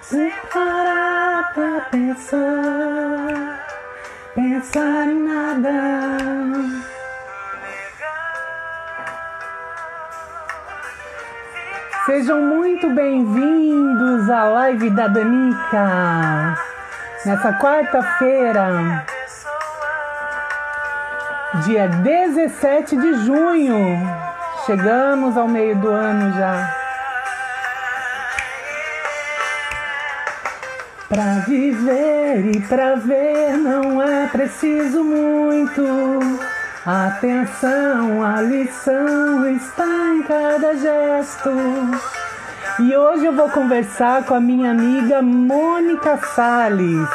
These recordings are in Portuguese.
sem parar pra pensar em nada. Sejam muito bem-vindos à live da Danica. Nessa quarta-feira, dia 17 de junho. Chegamos ao meio do ano já. Pra viver e pra ver não é preciso muito. A atenção, a lição está em cada gesto. E hoje eu vou conversar com a minha amiga Mônica Salles.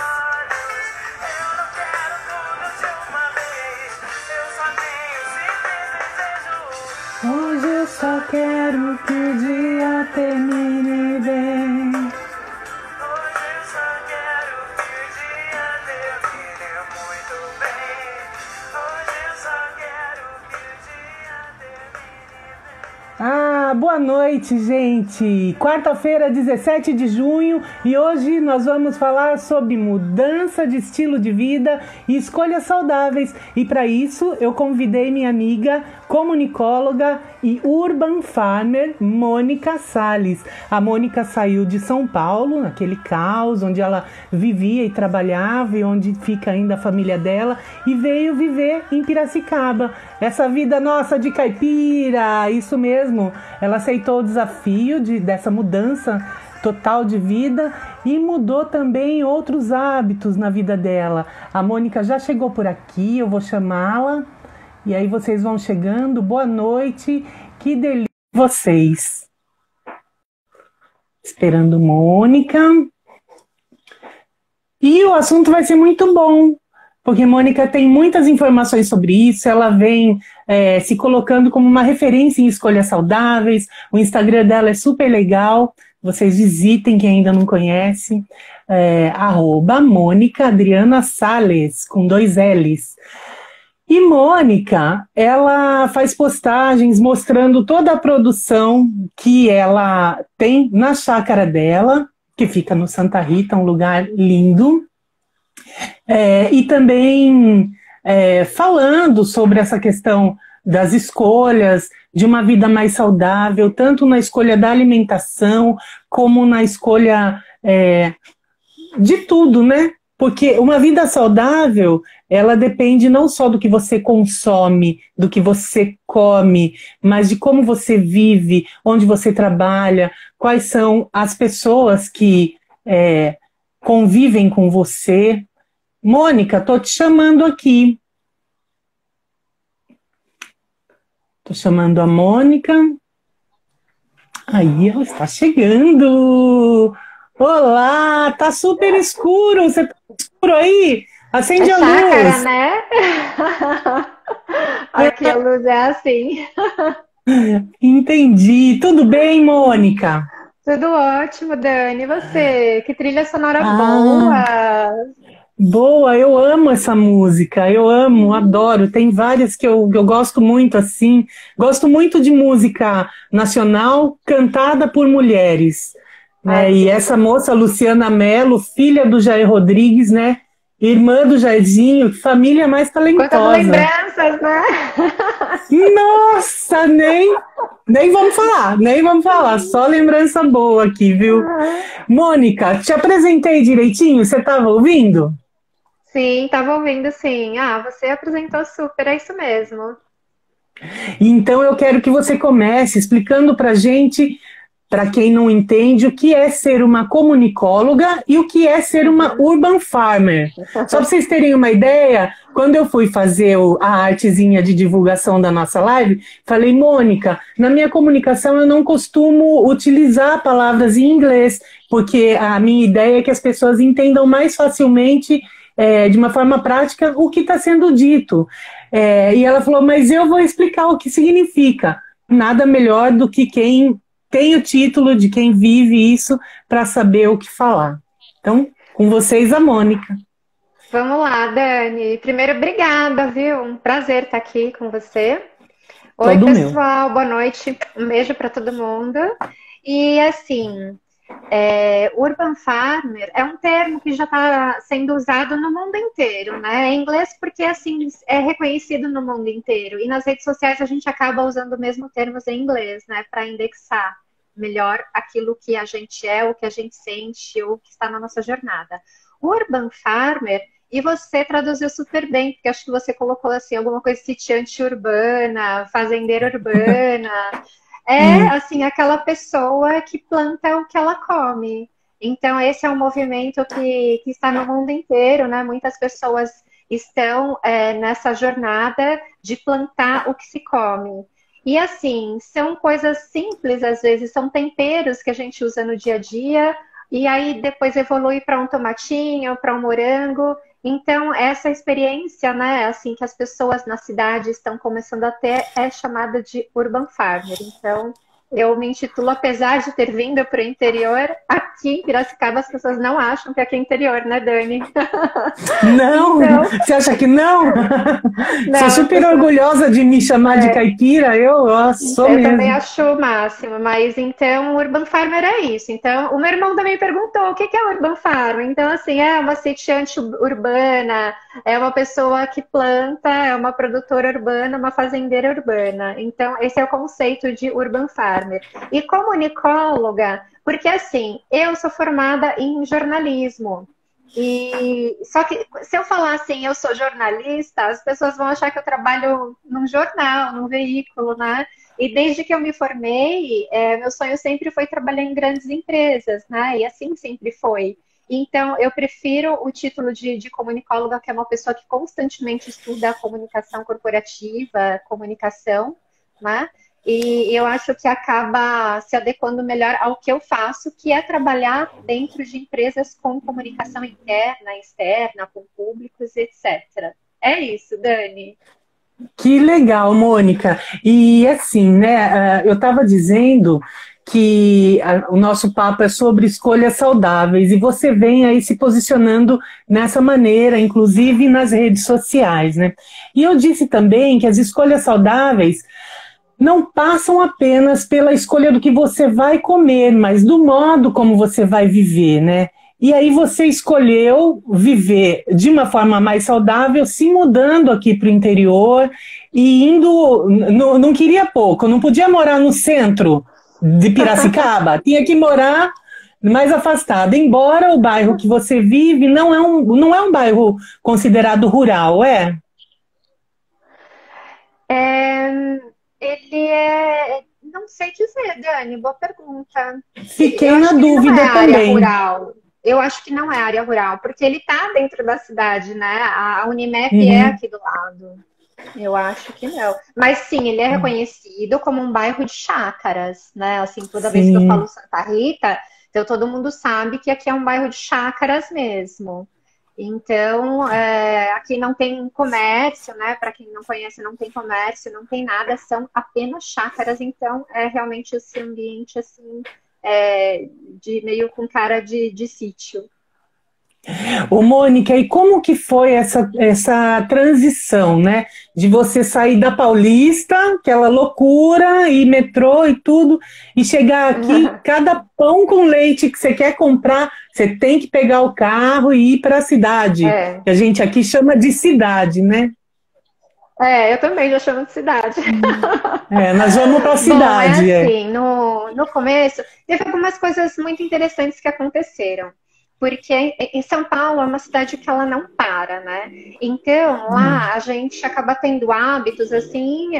Hoje eu só quero que o dia termine bem. Boa noite, gente! Quarta-feira, 17 de junho, e hoje nós vamos falar sobre mudança de estilo de vida e escolhas saudáveis. E para isso, eu convidei minha amiga comunicóloga e urban farmer, Mônica Salles. A Mônica saiu de São Paulo, naquele caos onde ela vivia e trabalhava e onde fica ainda a família dela, e veio viver em Piracicaba. Essa vida nossa de caipira, isso mesmo. Ela aceitou o desafio dessa mudança total de vida e mudou também outros hábitos na vida dela. A Mônica já chegou por aqui, eu vou chamá-la. E aí vocês vão chegando. Boa noite, que delícia vocês. Esperando Mônica. E o assunto vai ser muito bom, porque Mônica tem muitas informações sobre isso, ela vem se colocando como uma referência em escolhas saudáveis, o Instagram dela é super legal, vocês visitem quem ainda não conhece, @Mônica Adriana Salles, com 2 L's. E Mônica, ela faz postagens mostrando toda a produção que ela tem na chácara dela, que fica no Santa Rita, um lugar lindo. E também falando sobre essa questão das escolhas, de uma vida mais saudável, tanto na escolha da alimentação, como na escolha de tudo, né? Porque uma vida saudável, ela depende não só do que você consome, do que você come, mas de como você vive, onde você trabalha, quais são as pessoas que convivem com você. Mônica, tô te chamando aqui. Tô chamando a Mônica. Aí, ela está chegando. Olá, tá super escuro. Você tá escuro aí? Acende a chácara, luz. né? Aqui a luz é assim. Entendi. Tudo bem, Mônica? Tudo ótimo, Dani. E você? Que trilha sonora Ah, boa! boa, eu amo essa música, eu amo, adoro. Tem várias que eu gosto muito, assim. Gosto muito de música nacional cantada por mulheres, né? Ai, que E essa moça, Luciana Mello, filha do Jair Rodrigues, né? Irmã do Jairzinho, que família mais quantas talentosa. lembranças, né? Nossa, nem vamos falar, só lembrança boa aqui, viu? Mônica, te apresentei direitinho, você estava ouvindo? Sim, tava ouvindo, sim. Ah, você apresentou super, é isso mesmo. Então eu quero que você comece explicando para gente, para quem não entende, o que é ser uma comunicóloga e o que é ser uma urban farmer. Só para vocês terem uma ideia, quando eu fui fazer a artezinha de divulgação da nossa live, falei, Mônica, na minha comunicação eu não costumo utilizar palavras em inglês, porque a minha ideia é que as pessoas entendam mais facilmente, de uma forma prática, o que está sendo dito. E ela falou, mas eu vou explicar o que significa. Nada melhor do que quem tem o título, de quem vive isso, para saber o que falar. Então, com vocês, a Mônica. Vamos lá, Dani. Primeiro, obrigada, viu? Um prazer estar aqui com você. Oi, Todo meu. pessoal, boa noite. Um beijo para todo mundo. E assim, Urban Farmer é um termo que já está sendo usado no mundo inteiro, né? Em inglês porque assim é reconhecido no mundo inteiro. E nas redes sociais a gente acaba usando o mesmo termo em inglês, né? Para indexar melhor aquilo que a gente é, o que a gente sente, ou o que está na nossa jornada. Urban Farmer, e você traduziu super bem, porque acho que você colocou assim alguma coisa sitiante urbana, fazendeira urbana. É, Hum. assim, aquela pessoa que planta o que ela come. Então, esse é um movimento que está no mundo inteiro, né? Muitas pessoas estão nessa jornada de plantar o que se come. E, assim, são coisas simples, às vezes, são temperos que a gente usa no dia a dia, e aí depois evolui para um tomatinho, para um morango. Então, essa experiência, né, assim, que as pessoas na cidade estão começando a ter é chamada de urban farmer. Então, eu me intitulo, apesar de ter vindo para o interior, aqui em Piracicaba as pessoas não acham que aqui é interior, né, Dani? Não, Então, você acha que não? Sou não, as super pessoas orgulhosa de me chamar de caipira, eu sou eu também mesmo. acho o máximo, mas então o Urban Farmer é isso. Então, o meu irmão também perguntou o que é o Urban Farmer. Então, assim, é uma sitiante urbana, é uma pessoa que planta, é uma produtora urbana, uma fazendeira urbana. Então, esse é o conceito de Urban Farmer. E comunicóloga, porque assim, eu sou formada em jornalismo. E só que se eu falar assim, eu sou jornalista, as pessoas vão achar que eu trabalho num jornal, num veículo, né? E desde que eu me formei, meu sonho sempre foi trabalhar em grandes empresas, né? E assim sempre foi. Então, eu prefiro o título de comunicóloga, que é uma pessoa que constantemente estuda a comunicação corporativa, comunicação, né? E eu acho que acaba se adequando melhor ao que eu faço, que é trabalhar dentro de empresas com comunicação interna, externa, com públicos, etc. É isso, Dani. Que legal, Mônica. E assim, né, eu estava dizendo que o nosso papo é sobre escolhas saudáveis e você vem aí se posicionando nessa maneira, inclusive nas redes sociais, né? E eu disse também que as escolhas saudáveis não passam apenas pela escolha do que você vai comer, mas do modo como você vai viver, né? E aí você escolheu viver de uma forma mais saudável, se mudando aqui para o interior e indo. Não queria pouco, não podia morar no centro de Piracicaba, tinha que morar mais afastado. Embora o bairro que você vive não é um bairro considerado rural, é? É, ele é. Não sei dizer, Dani, boa pergunta. Eu Fiquei na acho que ele não é dúvida área também. rural. Eu acho que não é área rural, porque ele está dentro da cidade, né? A Unimep é Uhum. aqui do lado. Eu acho que não. Mas sim, ele é reconhecido como um bairro de chácaras, né? Assim, toda vez que eu falo Sim. Santa Rita, então todo mundo sabe que aqui é um bairro de chácaras mesmo. Então, aqui não tem comércio, né? Para quem não conhece, não tem comércio, não tem nada, são apenas chácaras. Então, é realmente esse ambiente assim, de meio com cara de sítio. Ô, Mônica, e como que foi essa transição, né? De você sair da Paulista, aquela loucura, e metrô e tudo, e chegar aqui, cada pão com leite que você quer comprar, você tem que pegar o carro e ir para a cidade, É, que a gente aqui chama de cidade, né? eu também já chamo de cidade. É, nós vamos para a Bom, é cidade, é. assim, no começo, teve algumas coisas muito interessantes que aconteceram. Porque em São Paulo é uma cidade que ela não para, né? Então, lá a gente acaba tendo hábitos, assim,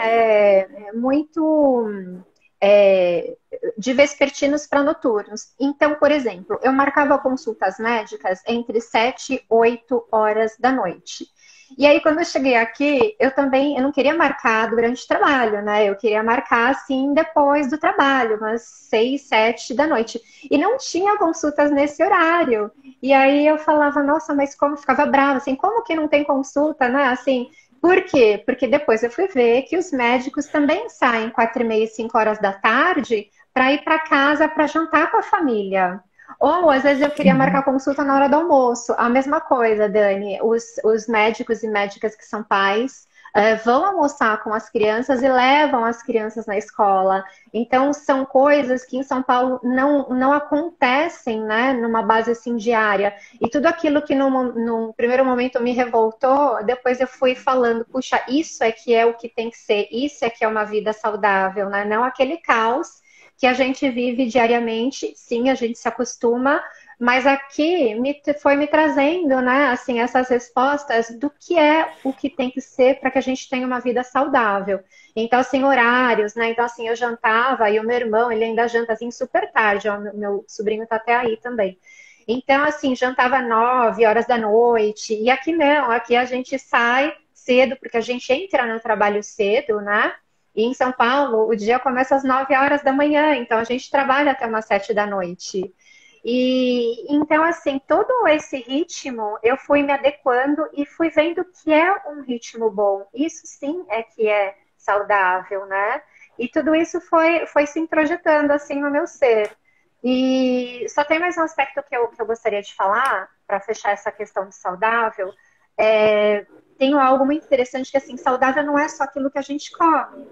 muito é, de vespertinos para noturnos. Então, por exemplo, eu marcava consultas médicas entre 7 e 8 horas da noite. E aí, quando eu cheguei aqui, eu não queria marcar durante o trabalho, né? Eu queria marcar, assim, depois do trabalho, umas 6, 7 da noite. E não tinha consultas nesse horário. E aí eu falava, nossa, mas como ficava brava, assim, como que não tem consulta, né? Assim, por quê? Porque depois eu fui ver que os médicos também saem 4h30, 5 horas da tarde para ir para casa para jantar com a família. Ou às vezes eu queria marcar consulta na hora do almoço. A mesma coisa, Dani. Os médicos e médicas que são pais vão almoçar com as crianças e levam as crianças na escola. Então, são coisas que em São Paulo não acontecem, né, numa base assim diária. E tudo aquilo que no primeiro momento me revoltou, depois eu fui falando, puxa, isso é que é o que tem que ser, isso é que é uma vida saudável, né? Não aquele caos que a gente vive diariamente. Sim, a gente se acostuma, mas aqui foi me trazendo, né, assim, essas respostas do que é o que tem que ser para que a gente tenha uma vida saudável. Então, assim, horários, né? Então, assim, eu jantava e o meu irmão, ele ainda janta assim super tarde, ó, meu sobrinho tá até aí também. Então, assim, jantava 9 horas da noite, e aqui não, aqui a gente sai cedo, porque a gente entra no trabalho cedo, né? E em São Paulo, o dia começa às 9 horas da manhã, então a gente trabalha até umas 7 da noite. E então, assim, todo esse ritmo eu fui me adequando e fui vendo que é um ritmo bom. Isso sim é que é saudável, né? E tudo isso foi se introjetando assim no meu ser. E só tem mais um aspecto que eu gostaria de falar, para fechar essa questão de saudável. Tenho algo muito interessante que, assim, saudável não é só aquilo que a gente come,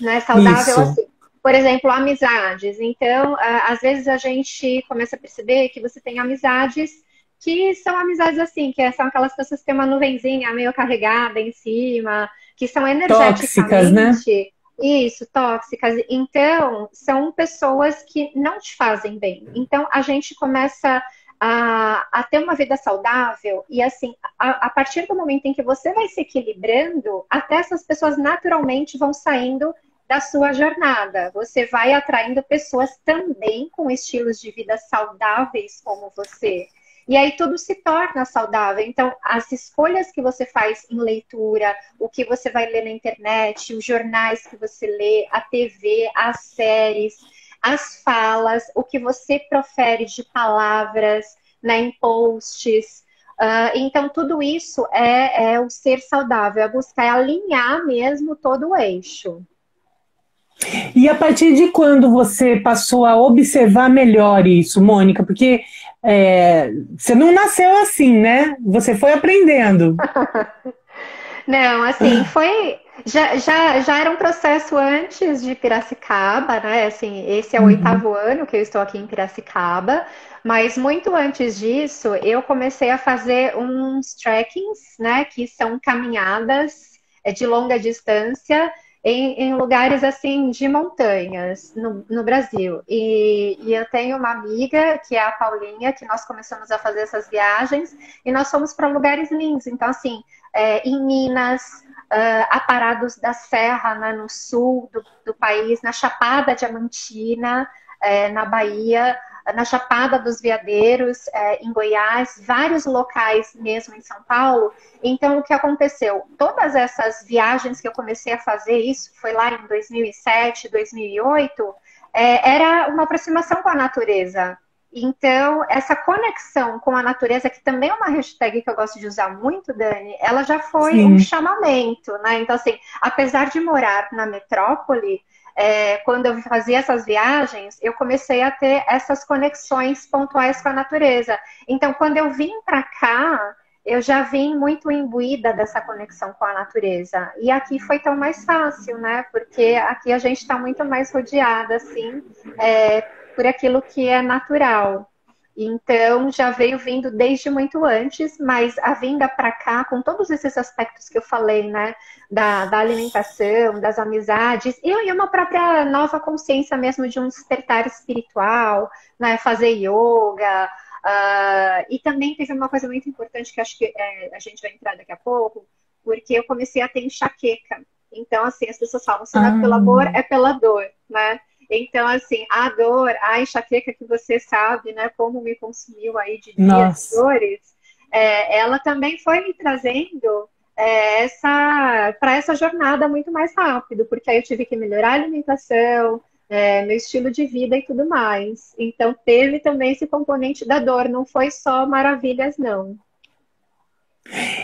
né? Saudável, Isso. assim, por exemplo, amizades. Então, às vezes a gente começa a perceber que você tem amizades que são amizades assim, são aquelas pessoas que têm uma nuvenzinha meio carregada em cima, que são Tóxicas, né? energeticamente, isso, tóxicas. Então, são pessoas que não te fazem bem. Então, a gente começa a ter uma vida saudável e, assim, a partir do momento em que você vai se equilibrando, até essas pessoas naturalmente vão saindo da sua jornada. Você vai atraindo pessoas também com estilos de vida saudáveis como você. E aí tudo se torna saudável. Então, as escolhas que você faz em leitura, o que você vai ler na internet, os jornais que você lê, a TV, as séries, as falas, o que você profere de palavras, né, em posts. Então, tudo isso é o ser saudável, é buscar alinhar mesmo todo o eixo. E a partir de quando você passou a observar melhor isso, Mônica? Porque você não nasceu assim, né? Você foi aprendendo. Não, assim, já era um processo antes de Piracicaba, né? Assim, esse é o Uhum. 8º ano que eu estou aqui em Piracicaba, mas muito antes disso, eu comecei a fazer uns trekkings, né? Que são caminhadas de longa distância em lugares assim de montanhas no Brasil. E eu tenho uma amiga que é a Paulinha, que nós começamos a fazer essas viagens e nós fomos para lugares lindos. Então, assim, em Minas, aparados da Serra, né, no sul do país, na Chapada Diamantina, na Bahia, na Chapada dos Veadeiros, em Goiás, vários locais mesmo em São Paulo. Então, o que aconteceu? Todas essas viagens que eu comecei a fazer, isso foi lá em 2007, 2008, era uma aproximação com a natureza. Então, essa conexão com a natureza, que também é uma hashtag que eu gosto de usar muito, Dani, ela já foi um Sim. chamamento, né? Então, assim, apesar de morar na metrópole, quando eu fazia essas viagens, eu comecei a ter essas conexões pontuais com a natureza. Então, quando eu vim para cá, eu já vim muito imbuída dessa conexão com a natureza. E aqui foi tão mais fácil, né? Porque aqui a gente está muito mais rodeada, assim, por aquilo que é natural. Então, já veio vindo desde muito antes, mas a vinda para cá, com todos esses aspectos que eu falei, né? Da alimentação, das amizades, e uma própria nova consciência mesmo de um despertar espiritual, né? Fazer yoga. E também teve uma coisa muito importante que acho que a gente vai entrar daqui a pouco, porque eu comecei a ter enxaqueca. Então, assim, as pessoas falam, se não é pelo amor, Ah, é pela dor, né? Então, assim, a dor, a enxaqueca que você sabe, né, como me consumiu aí de dias de nossa. dores, ela também foi me trazendo para essa jornada muito mais rápido, porque aí eu tive que melhorar a alimentação, meu estilo de vida e tudo mais. Então, teve também esse componente da dor, não foi só maravilhas, não.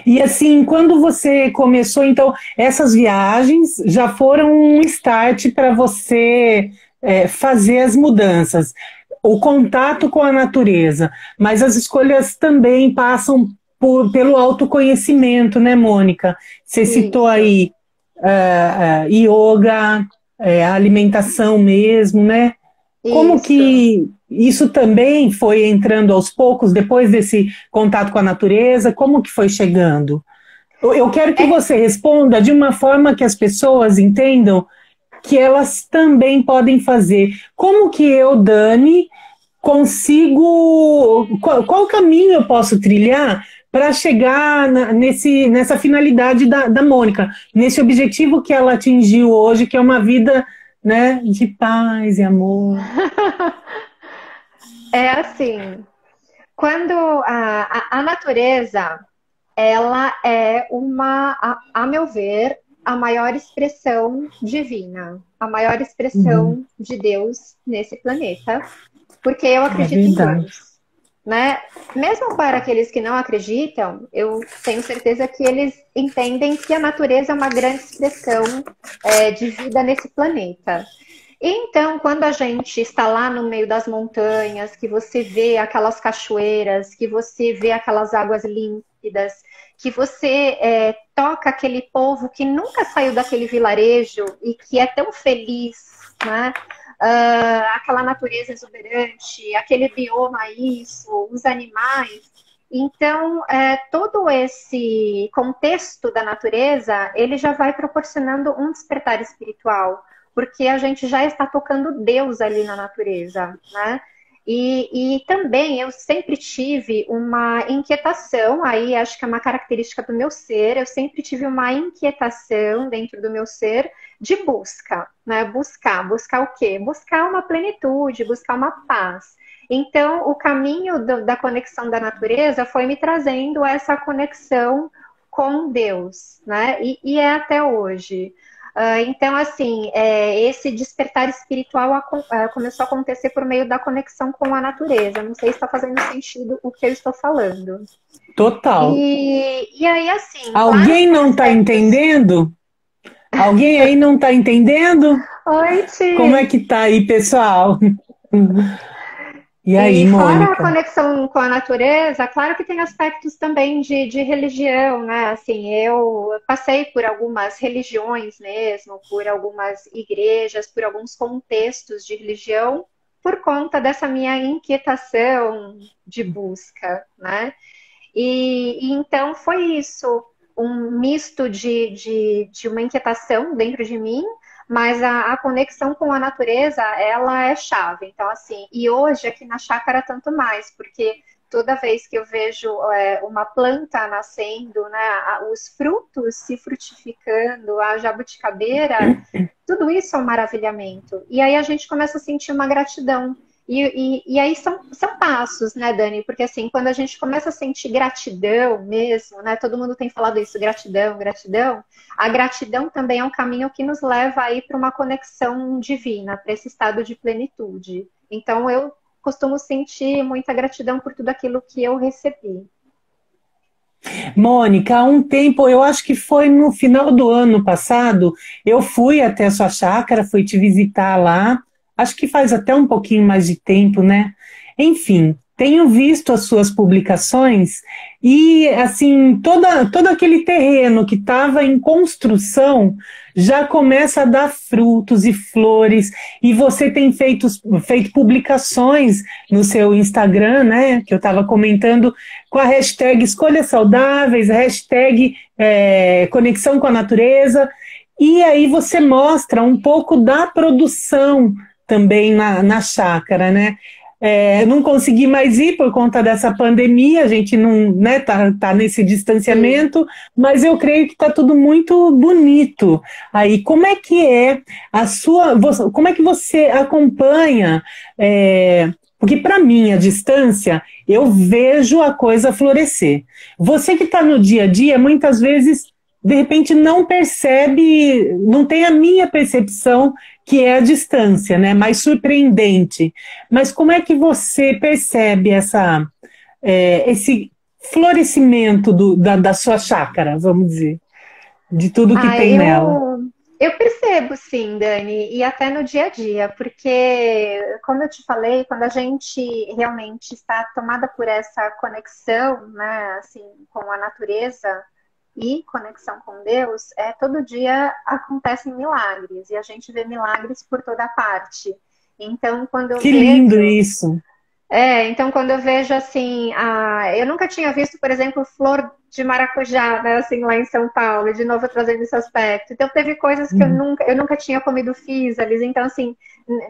E assim, quando você começou, então, essas viagens já foram um start para você fazer as mudanças, o contato com a natureza, mas as escolhas também passam pelo autoconhecimento, né, Mônica? Você citou Isso. aí yoga, alimentação mesmo, né? Como Isso. que isso também foi entrando aos poucos, depois desse contato com a natureza? Como que foi chegando? Eu quero que É, você responda de uma forma que as pessoas entendam que elas também podem fazer. Como que eu, Dani, consigo. Qual caminho eu posso trilhar para chegar nessa finalidade da Mônica, nesse objetivo que ela atingiu hoje, que é uma vida, né, de paz e amor? é assim, quando a natureza, ela é a meu ver, a maior expressão divina, a maior Uhum, expressão de Deus nesse planeta, porque eu é acredito em verdade. Deus, né? Mesmo para aqueles que não acreditam, eu tenho certeza que eles entendem que a natureza é uma grande expressão de vida nesse planeta. Então, quando a gente está lá no meio das montanhas, que você vê aquelas cachoeiras, que você vê aquelas águas límpidas, que você toca aquele povo que nunca saiu daquele vilarejo e que é tão feliz, né? Aquela natureza exuberante, aquele bioma, isso, os animais. Então, todo esse contexto da natureza, ele já vai proporcionando um despertar espiritual, porque a gente já está tocando Deus ali na natureza, né? E também eu sempre tive uma inquietação, aí acho que é uma característica do meu ser, eu sempre tive uma inquietação dentro do meu ser de busca, né? Buscar o quê? Buscar uma plenitude, buscar uma paz. Então, o caminho da conexão da natureza foi me trazendo essa conexão com Deus, né? E é até hoje. Então, assim, esse despertar espiritual começou a acontecer por meio da conexão com a natureza. Não sei se está fazendo sentido o que eu estou falando. Total. E aí, assim, claro que Alguém tem não está aspectos. entendendo? Alguém aí não está entendendo? Oi, Como é Ti! que tá aí, pessoal? E aí, E fora a Mônica? conexão com a natureza, claro que tem aspectos também de religião, né? Assim, eu passei por algumas religiões mesmo, por algumas igrejas, por alguns contextos de religião, por conta dessa minha inquietação de busca, né? E então foi isso, um misto de uma inquietação dentro de mim, mas a conexão com a natureza, ela é chave. Então, assim, e hoje aqui na chácara tanto mais, porque toda vez que eu vejo uma planta nascendo, né, os frutos se frutificando, a jabuticabeira, tudo isso é um maravilhamento. E aí a gente começa a sentir uma gratidão. E aí são passos, né, Dani? Porque assim, quando a gente começa a sentir gratidão mesmo, né? Todo mundo tem falado isso, gratidão, gratidão. A gratidão também é um caminho que nos leva aí para uma conexão divina, para esse estado de plenitude. Então eu costumo sentir muita gratidão por tudo aquilo que eu recebi. Mônica, há um tempo, eu acho que foi no final do ano passado, eu fui até a sua chácara, fui te visitar lá. Acho que faz até um pouquinho mais de tempo, né? Enfim, tenho visto as suas publicações e, assim, todo aquele terreno que estava em construção já começa a dar frutos e flores. E você tem feito publicações no seu Instagram, né? Que eu estava comentando com a hashtag Escolhas Saudáveis, hashtag Conexão com a Natureza, e aí você mostra um pouco da produção também na chácara, né? Não consegui mais ir por conta dessa pandemia, a gente não, né, tá nesse Sim. distanciamento, mas eu creio que está tudo muito bonito. Aí, como é que é como é que você acompanha? Porque para mim, a distância, eu vejo a coisa florescer. Você que está no dia a dia, muitas vezes, de repente, não percebe, não tem a minha percepção que é a distância, né? Mais surpreendente. Mas como é que você percebe esse florescimento da sua chácara, vamos dizer, de tudo que Ah, tem nela? Eu percebo, sim, Dani, e até no dia a dia, porque, como eu te falei, quando a gente realmente está tomada por essa conexão, né, assim, com a natureza e conexão com Deus, todo dia acontecem milagres, e a gente vê milagres por toda parte. Então, quando eu Que lindo vejo isso. então quando eu vejo assim, eu nunca tinha visto, por exemplo, flor de maracujá, né, assim, lá em São Paulo, e de novo trazendo esse aspecto. Então teve coisas que eu nunca tinha comido físalis, então assim,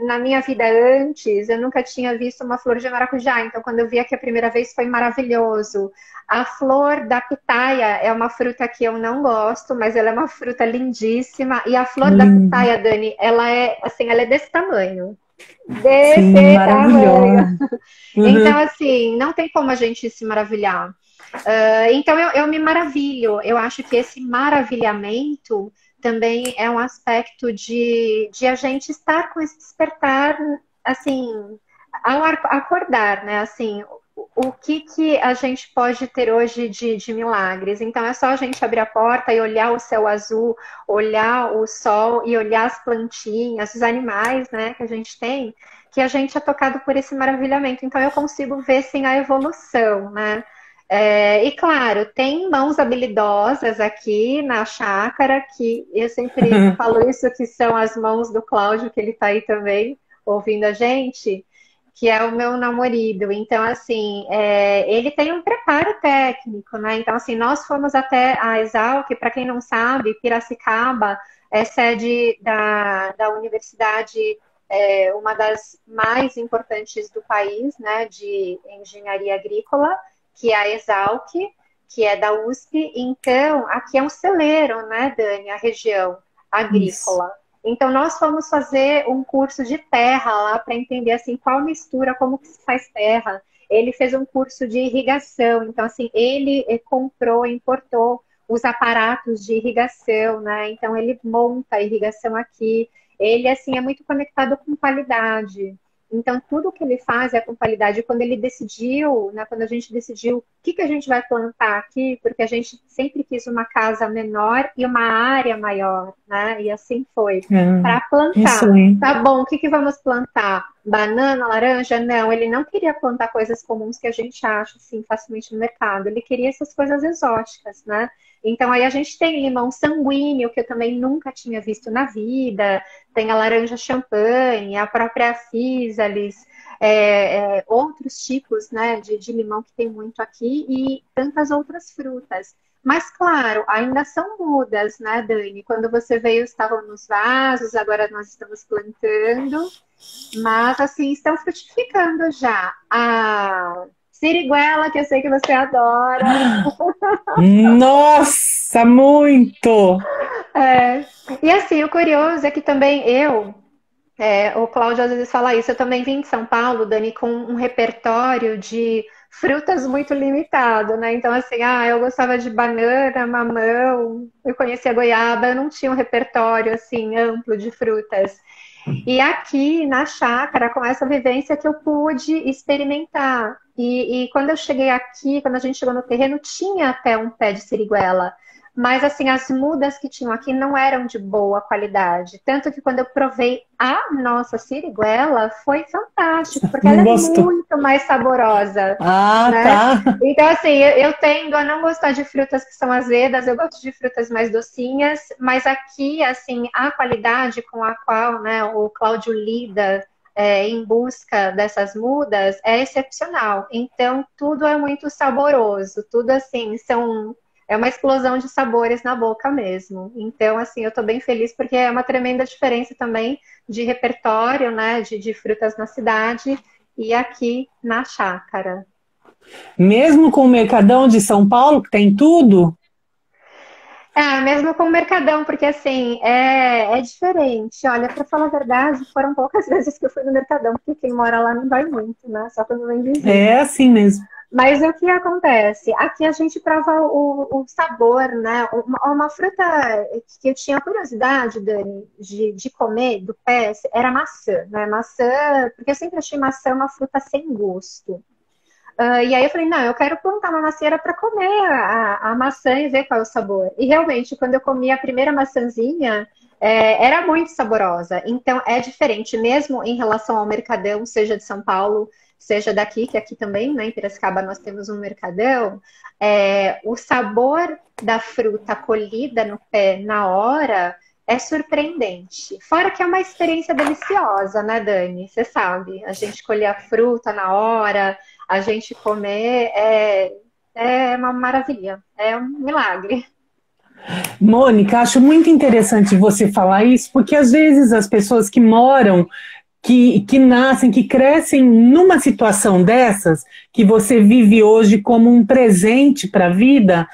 na minha vida antes, eu nunca tinha visto uma flor de maracujá, então quando eu vi aqui a primeira vez foi maravilhoso. A flor da pitaia é uma fruta que eu não gosto, mas ela é uma fruta lindíssima, e a flor da Lindo. pitaia, Dani, ela é assim, ela é desse tamanho. Sim, Desse tamanho. maravilhosa. Então, Uhum. assim, não tem como a gente se maravilhar. Então, eu me maravilho. Eu acho que esse maravilhamento também é um aspecto de a gente estar com esse despertar, assim, ao acordar, né? Assim, o que a gente pode ter hoje de milagres? Então, é só a gente abrir a porta e olhar o céu azul, olhar o sol e olhar as plantinhas, os animais, né, que a gente tem, que a gente é tocado por esse maravilhamento. Então, eu consigo ver, sim, a evolução, né? E claro, tem mãos habilidosas aqui na chácara, que eu sempre falo isso, que são as mãos do Cláudio, que ele está aí também ouvindo a gente, que é o meu namorado. Então, assim, ele tem um preparo técnico, né? Então, assim, nós fomos até a Exalc, para quem não sabe, Piracicaba é sede da universidade, uma das mais importantes do país, né, de engenharia agrícola, que é a Exalc, que é da USP. Então, aqui é um celeiro, né, Dani, a região Isso. agrícola. Então, nós fomos fazer um curso de terra lá para entender assim qual mistura, como que se faz terra. Ele fez um curso de irrigação, então assim, ele comprou, importou os aparatos de irrigação, né? Então ele monta a irrigação aqui. Ele assim é muito conectado com qualidade. Então, tudo que ele faz é com qualidade. Quando ele decidiu, né, quando a gente decidiu o que a gente vai plantar aqui, porque a gente sempre quis uma casa menor e uma área maior, né? E assim foi. Ah, Para plantar. excelente. Tá bom, o que vamos plantar? Banana, laranja? Não, ele não queria plantar coisas comuns que a gente acha assim, facilmente no mercado. Ele queria essas coisas exóticas, né? Então aí a gente tem limão sanguíneo, que eu também nunca tinha visto na vida, tem a laranja champanhe, a própria physalis, outros tipos, né, de limão que tem muito aqui e tantas outras frutas. Mas, claro, ainda são mudas, né, Dani? Quando você veio, estavam nos vasos, agora nós estamos plantando, mas, assim, estão frutificando já. A siriguela, que eu sei que você adora. Nossa, muito! É. E, assim, o curioso é que também o Cláudio às vezes fala isso. Eu também vim de São Paulo, Dani, com um repertório de frutas muito limitado, né? Então, assim, eu gostava de banana, mamão, eu conhecia goiaba, eu não tinha um repertório, assim, amplo de frutas. E aqui na chácara, com essa vivência que eu pude experimentar. E quando eu cheguei aqui, quando a gente chegou no terreno, tinha até um pé de siriguela. Mas assim, as mudas que tinham aqui não eram de boa qualidade. Tanto que quando eu provei a nossa siriguela, foi fantástico, porque ela Não é gosto. muito mais saborosa, Ah, né? tá. Então, assim, eu tendo a não gostar de frutas que são azedas, eu gosto de frutas mais docinhas, mas aqui, assim, a qualidade com a qual, né, o Cláudio lida em busca dessas mudas é excepcional. Então, tudo é muito saboroso, tudo, assim, é uma explosão de sabores na boca mesmo. Então, assim, eu estou bem feliz porque é uma tremenda diferença também de repertório, né, de frutas na cidade e aqui na chácara. Mesmo com o Mercadão de São Paulo, que tem tudo? Mesmo com o Mercadão, porque assim, é diferente. Olha, para falar a verdade, foram poucas vezes que eu fui no Mercadão, porque quem mora lá não vai muito, né? Só quando vem É visita. assim mesmo. Mas o que acontece? Aqui a gente prova o sabor, né? Uma fruta que eu tinha curiosidade, Dani, de comer do pé, era maçã, né? Maçã, porque eu sempre achei maçã uma fruta sem gosto. E aí eu falei, não, eu quero plantar uma macieira para comer a maçã e ver qual é o sabor. E realmente, quando eu comi a primeira maçãzinha, era muito saborosa. Então, é diferente, mesmo em relação ao Mercadão, seja de São Paulo, seja daqui, que aqui também, né, em Piracicaba, nós temos um Mercadão. O sabor da fruta colhida no pé na hora é surpreendente. Fora que é uma experiência deliciosa, né, Dani? Você sabe, a gente colher a fruta na hora, a gente comer, é uma maravilha, é um milagre. Mônica, acho muito interessante você falar isso, porque às vezes as pessoas que moram, que nascem, que crescem numa situação dessas, que você vive hoje como um presente para a vida,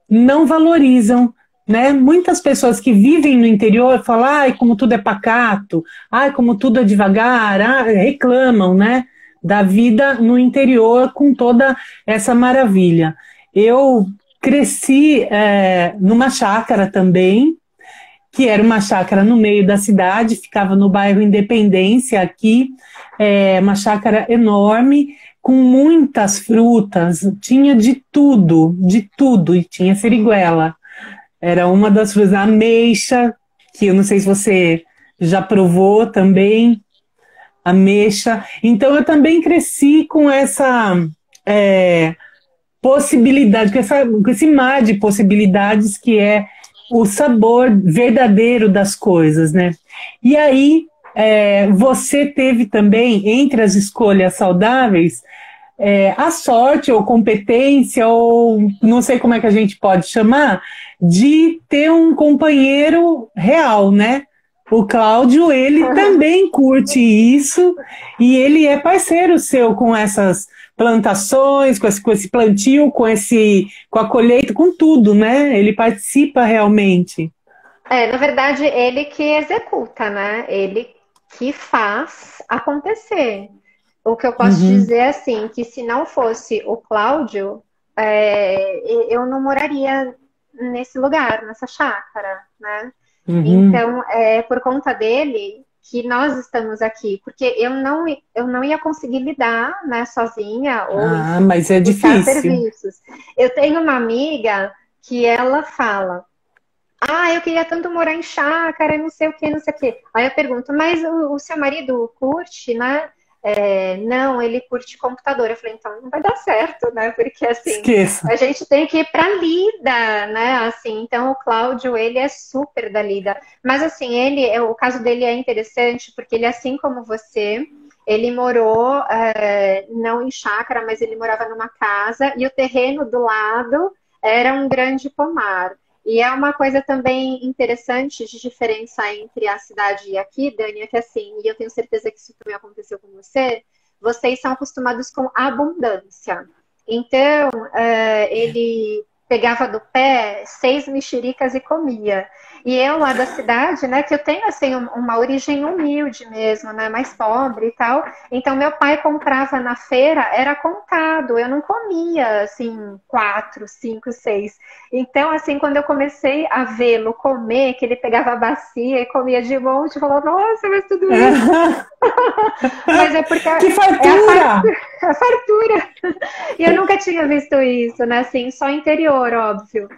não valorizam, né? Muitas pessoas que vivem no interior falam, ai, como tudo é pacato, ai, como tudo é devagar, reclamam, né? Da vida no interior com toda essa maravilha. Eu cresci numa chácara também, que era uma chácara no meio da cidade, ficava no bairro Independência aqui, uma chácara enorme, com muitas frutas, tinha de tudo, e tinha seriguela. Era uma das frutas, a ameixa, que eu não sei se você já provou também, ameixa. Então eu também cresci com essa possibilidade, com esse mar de possibilidades que é o sabor verdadeiro das coisas, né? E aí, você teve também, entre as escolhas saudáveis, a sorte ou competência, ou não sei como é que a gente pode chamar, de ter um companheiro real, né? O Cláudio, ele também curte isso e ele é parceiro seu com essas plantações, com esse plantio, com a colheita, com tudo, né? Ele participa realmente. Na verdade, ele que executa, né? Ele que faz acontecer. O que eu posso Uhum, dizer é assim, que se não fosse o Cláudio, eu não moraria nesse lugar, nessa chácara, né? uhum. Então, é por conta dele que nós estamos aqui, porque eu não ia conseguir lidar, né, sozinha, ou, Ah, enfim, mas é buscar difícil. serviços. Eu tenho uma amiga que ela fala, eu queria tanto morar em chácara, não sei o que, não sei o que. Aí eu pergunto, mas o seu marido curte, né? Não, ele curte computador. Eu falei, então não vai dar certo, né? Porque assim, Esqueça. a gente tem que ir para lida, né? Assim, então o Cláudio, ele é super da lida. Mas assim, o caso dele é interessante porque ele, assim como você, ele morou não em chácara, mas ele morava numa casa e o terreno do lado era um grande pomar. E é uma coisa também interessante de diferença entre a cidade e aqui, Dani, é que assim, e eu tenho certeza que isso também aconteceu com você, vocês são acostumados com abundância. Então, ele pegava do pé 6 mexericas e comia. E eu lá da cidade, né, que eu tenho assim uma origem humilde mesmo, né, mais pobre e tal. Então meu pai comprava na feira, era contado, eu não comia assim 4, 5, 6. Então assim, quando eu comecei a vê-lo comer, que ele pegava a bacia e comia de monte, eu falava, nossa, mas tudo isso. Mas é porque Que é fartura! a fartura. E eu nunca tinha visto isso, né? Assim, só interior, óbvio.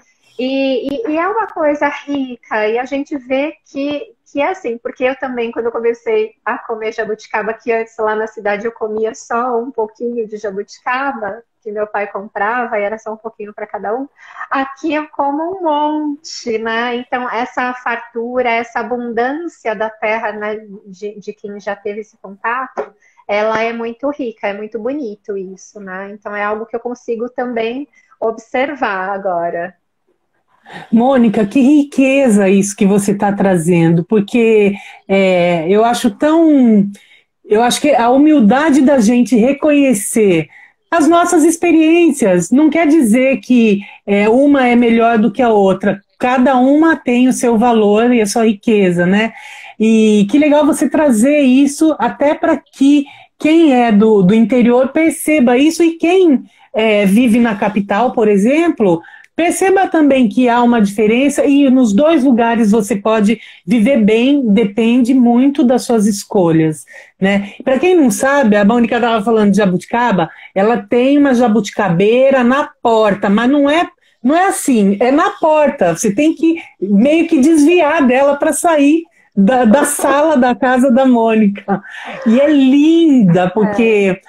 E é uma coisa rica, e a gente vê que é assim, porque eu também, quando eu comecei a comer jabuticaba, que antes lá na cidade eu comia só um pouquinho de jabuticaba, que meu pai comprava, e era só um pouquinho para cada um, aqui eu como um monte, né? Então, essa fartura, essa abundância da terra, né, de quem já teve esse contato, ela é muito rica, é muito bonito isso, né? Então, é algo que eu consigo também observar agora. Mônica, que riqueza isso que você está trazendo, porque eu acho tão. Eu acho que a humildade da gente reconhecer as nossas experiências não quer dizer que uma é melhor do que a outra. Cada uma tem o seu valor e a sua riqueza, né? E que legal você trazer isso até para que quem é do interior perceba isso e quem vive na capital, por exemplo, perceba também que há uma diferença e nos dois lugares você pode viver bem, depende muito das suas escolhas, né? Para quem não sabe, a Mônica estava falando de jabuticaba, ela tem uma jabuticabeira na porta, mas não é Não é assim, é na porta. Você tem que meio que desviar dela para sair da sala da casa da Mônica. E é linda, É. porque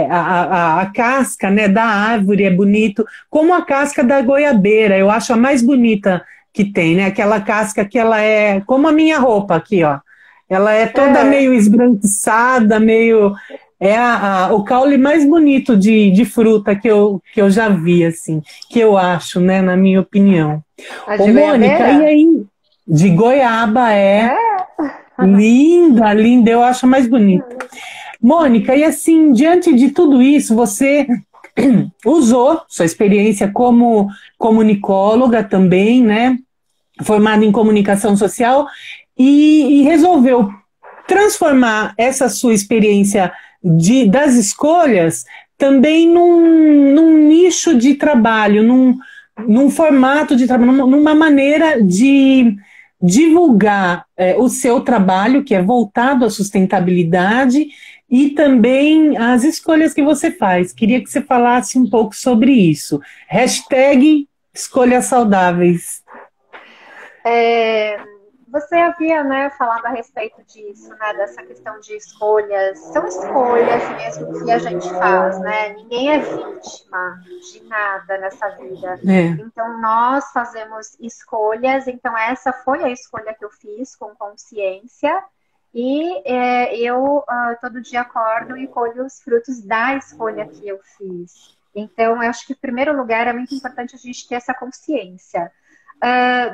a casca, né, da árvore é bonito, como a casca da goiabeira. Eu acho a mais bonita que tem, né? Aquela casca que ela é como a minha roupa aqui, ó. Ela é toda Aham. meio esbranquiçada, meio. É o caule mais bonito de fruta que eu já vi, assim, que eu acho, né, na minha opinião. A Ô, de Mônica, e goiabeira? aí? De goiaba, é. É. Linda, linda, eu acho a mais bonita. Mônica, e assim, diante de tudo isso, você usou sua experiência como comunicóloga também, né? Formada em comunicação social, e resolveu transformar essa sua experiência das escolhas também num nicho de trabalho, num formato de trabalho, numa maneira de divulgar o seu trabalho, que é voltado à sustentabilidade, e também as escolhas que você faz. Queria que você falasse um pouco sobre isso. Hashtag escolhas saudáveis. É, você havia, né, falado a respeito disso, né, dessa questão de escolhas. São escolhas mesmo que a gente faz, né? Ninguém é vítima de nada nessa vida. É. Então, nós fazemos escolhas. Então, essa foi a escolha que eu fiz com consciência. E eu todo dia acordo e colho os frutos da escolha que eu fiz. Então, eu acho que, em primeiro lugar, é muito importante a gente ter essa consciência.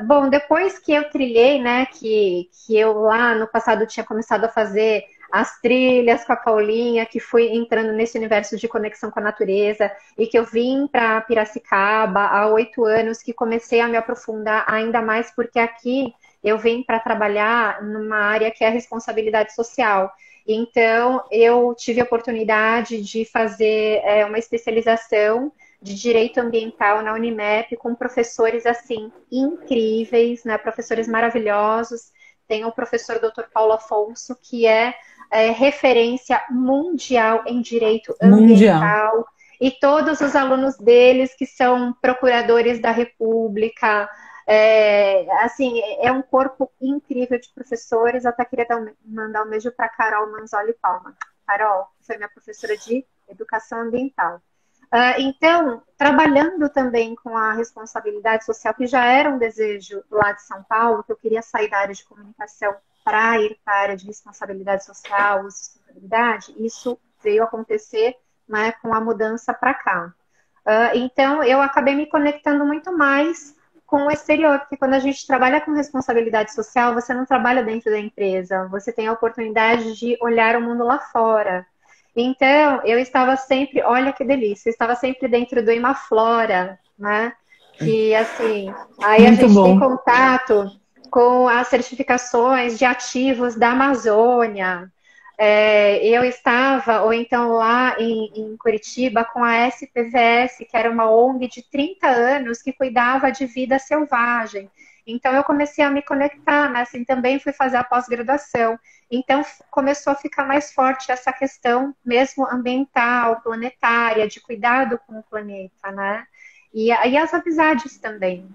Bom, depois que eu trilhei, né, que eu lá no passado tinha começado a fazer as trilhas com a Paulinha, que fui entrando nesse universo de conexão com a natureza, e que eu vim para Piracicaba há 8 anos, que comecei a me aprofundar ainda mais, porque aqui eu vim para trabalhar numa área que é a responsabilidade social. Então, eu tive a oportunidade de fazer uma especialização de direito ambiental na Unimep com professores assim incríveis, né? Professores maravilhosos. Tem o professor Dr. Paulo Afonso, que é referência mundial em direito Mundial. ambiental, e todos os alunos deles que são procuradores da República. Assim, é um corpo incrível de professores. Eu até queria mandar um beijo para Carol Manzoli Palma. Carol foi minha professora de educação ambiental. Então, trabalhando também com a responsabilidade social, que já era um desejo lá de São Paulo, que eu queria sair da área de comunicação para ir para a área de responsabilidade social e sustentabilidade, isso veio acontecer, né, com a mudança para cá. Então, eu acabei me conectando muito mais com o exterior, porque quando a gente trabalha com responsabilidade social, você não trabalha dentro da empresa, você tem a oportunidade de olhar o mundo lá fora. Então, eu estava sempre, olha que delícia, eu estava sempre dentro do Imaflora, né? Que, assim, aí a Muito gente tem bom. contato com as certificações de ativos da Amazônia. Eu estava, ou então lá em Curitiba, com a SPVS, que era uma ONG de 30 anos que cuidava de vida selvagem. Então, eu comecei a me conectar, né? Assim, também fui fazer a pós-graduação. Então, começou a ficar mais forte essa questão mesmo ambiental, planetária, de cuidado com o planeta, né? E aí as amizades também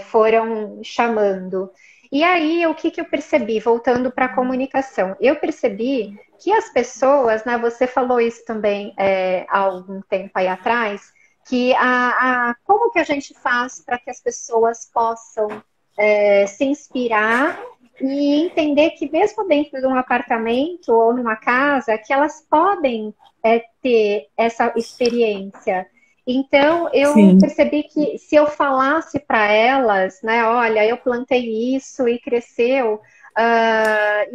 foram chamando. E aí, o que eu percebi, voltando para a comunicação? Eu percebi que as pessoas, né, você falou isso também há algum tempo aí atrás, que como que a gente faz para que as pessoas possam se inspirar e entender que mesmo dentro de um apartamento ou numa casa, que elas podem ter essa experiência. Então, eu Sim. percebi que se eu falasse para elas, né, olha, eu plantei isso e cresceu,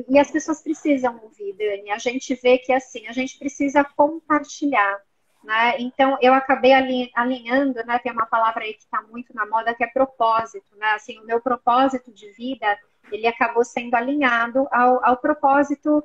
e as pessoas precisam ouvir, Dani. A gente vê que assim, a gente precisa compartilhar, né? Então, eu acabei alinhando, né? Tem uma palavra aí que está muito na moda que é propósito, né? Assim, o meu propósito de vida, ele acabou sendo alinhado ao propósito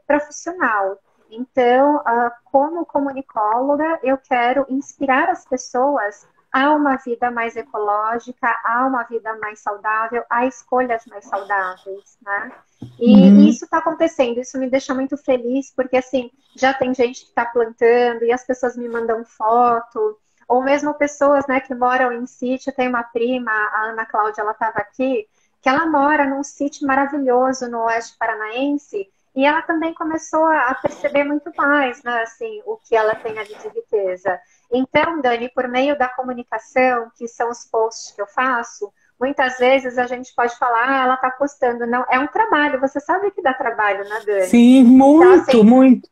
profissional. Então, como comunicóloga, eu quero inspirar as pessoas a uma vida mais ecológica, a uma vida mais saudável, a escolhas mais saudáveis, né? E Uhum. isso está acontecendo, isso me deixa muito feliz, porque assim, já tem gente que está plantando e as pessoas me mandam foto, ou mesmo pessoas, né, que moram em sítio. Tem uma prima, a Ana Cláudia, ela estava aqui, que ela mora num sítio maravilhoso no oeste paranaense, e ela também começou a perceber muito mais, né, assim, o que ela tem ali de riqueza. Então, Dani, por meio da comunicação, que são os posts que eu faço, muitas vezes a gente pode falar, ah, ela está postando. Não, é um trabalho, você sabe que dá trabalho, né, Dani? Sim, Então, muito, assim, muito.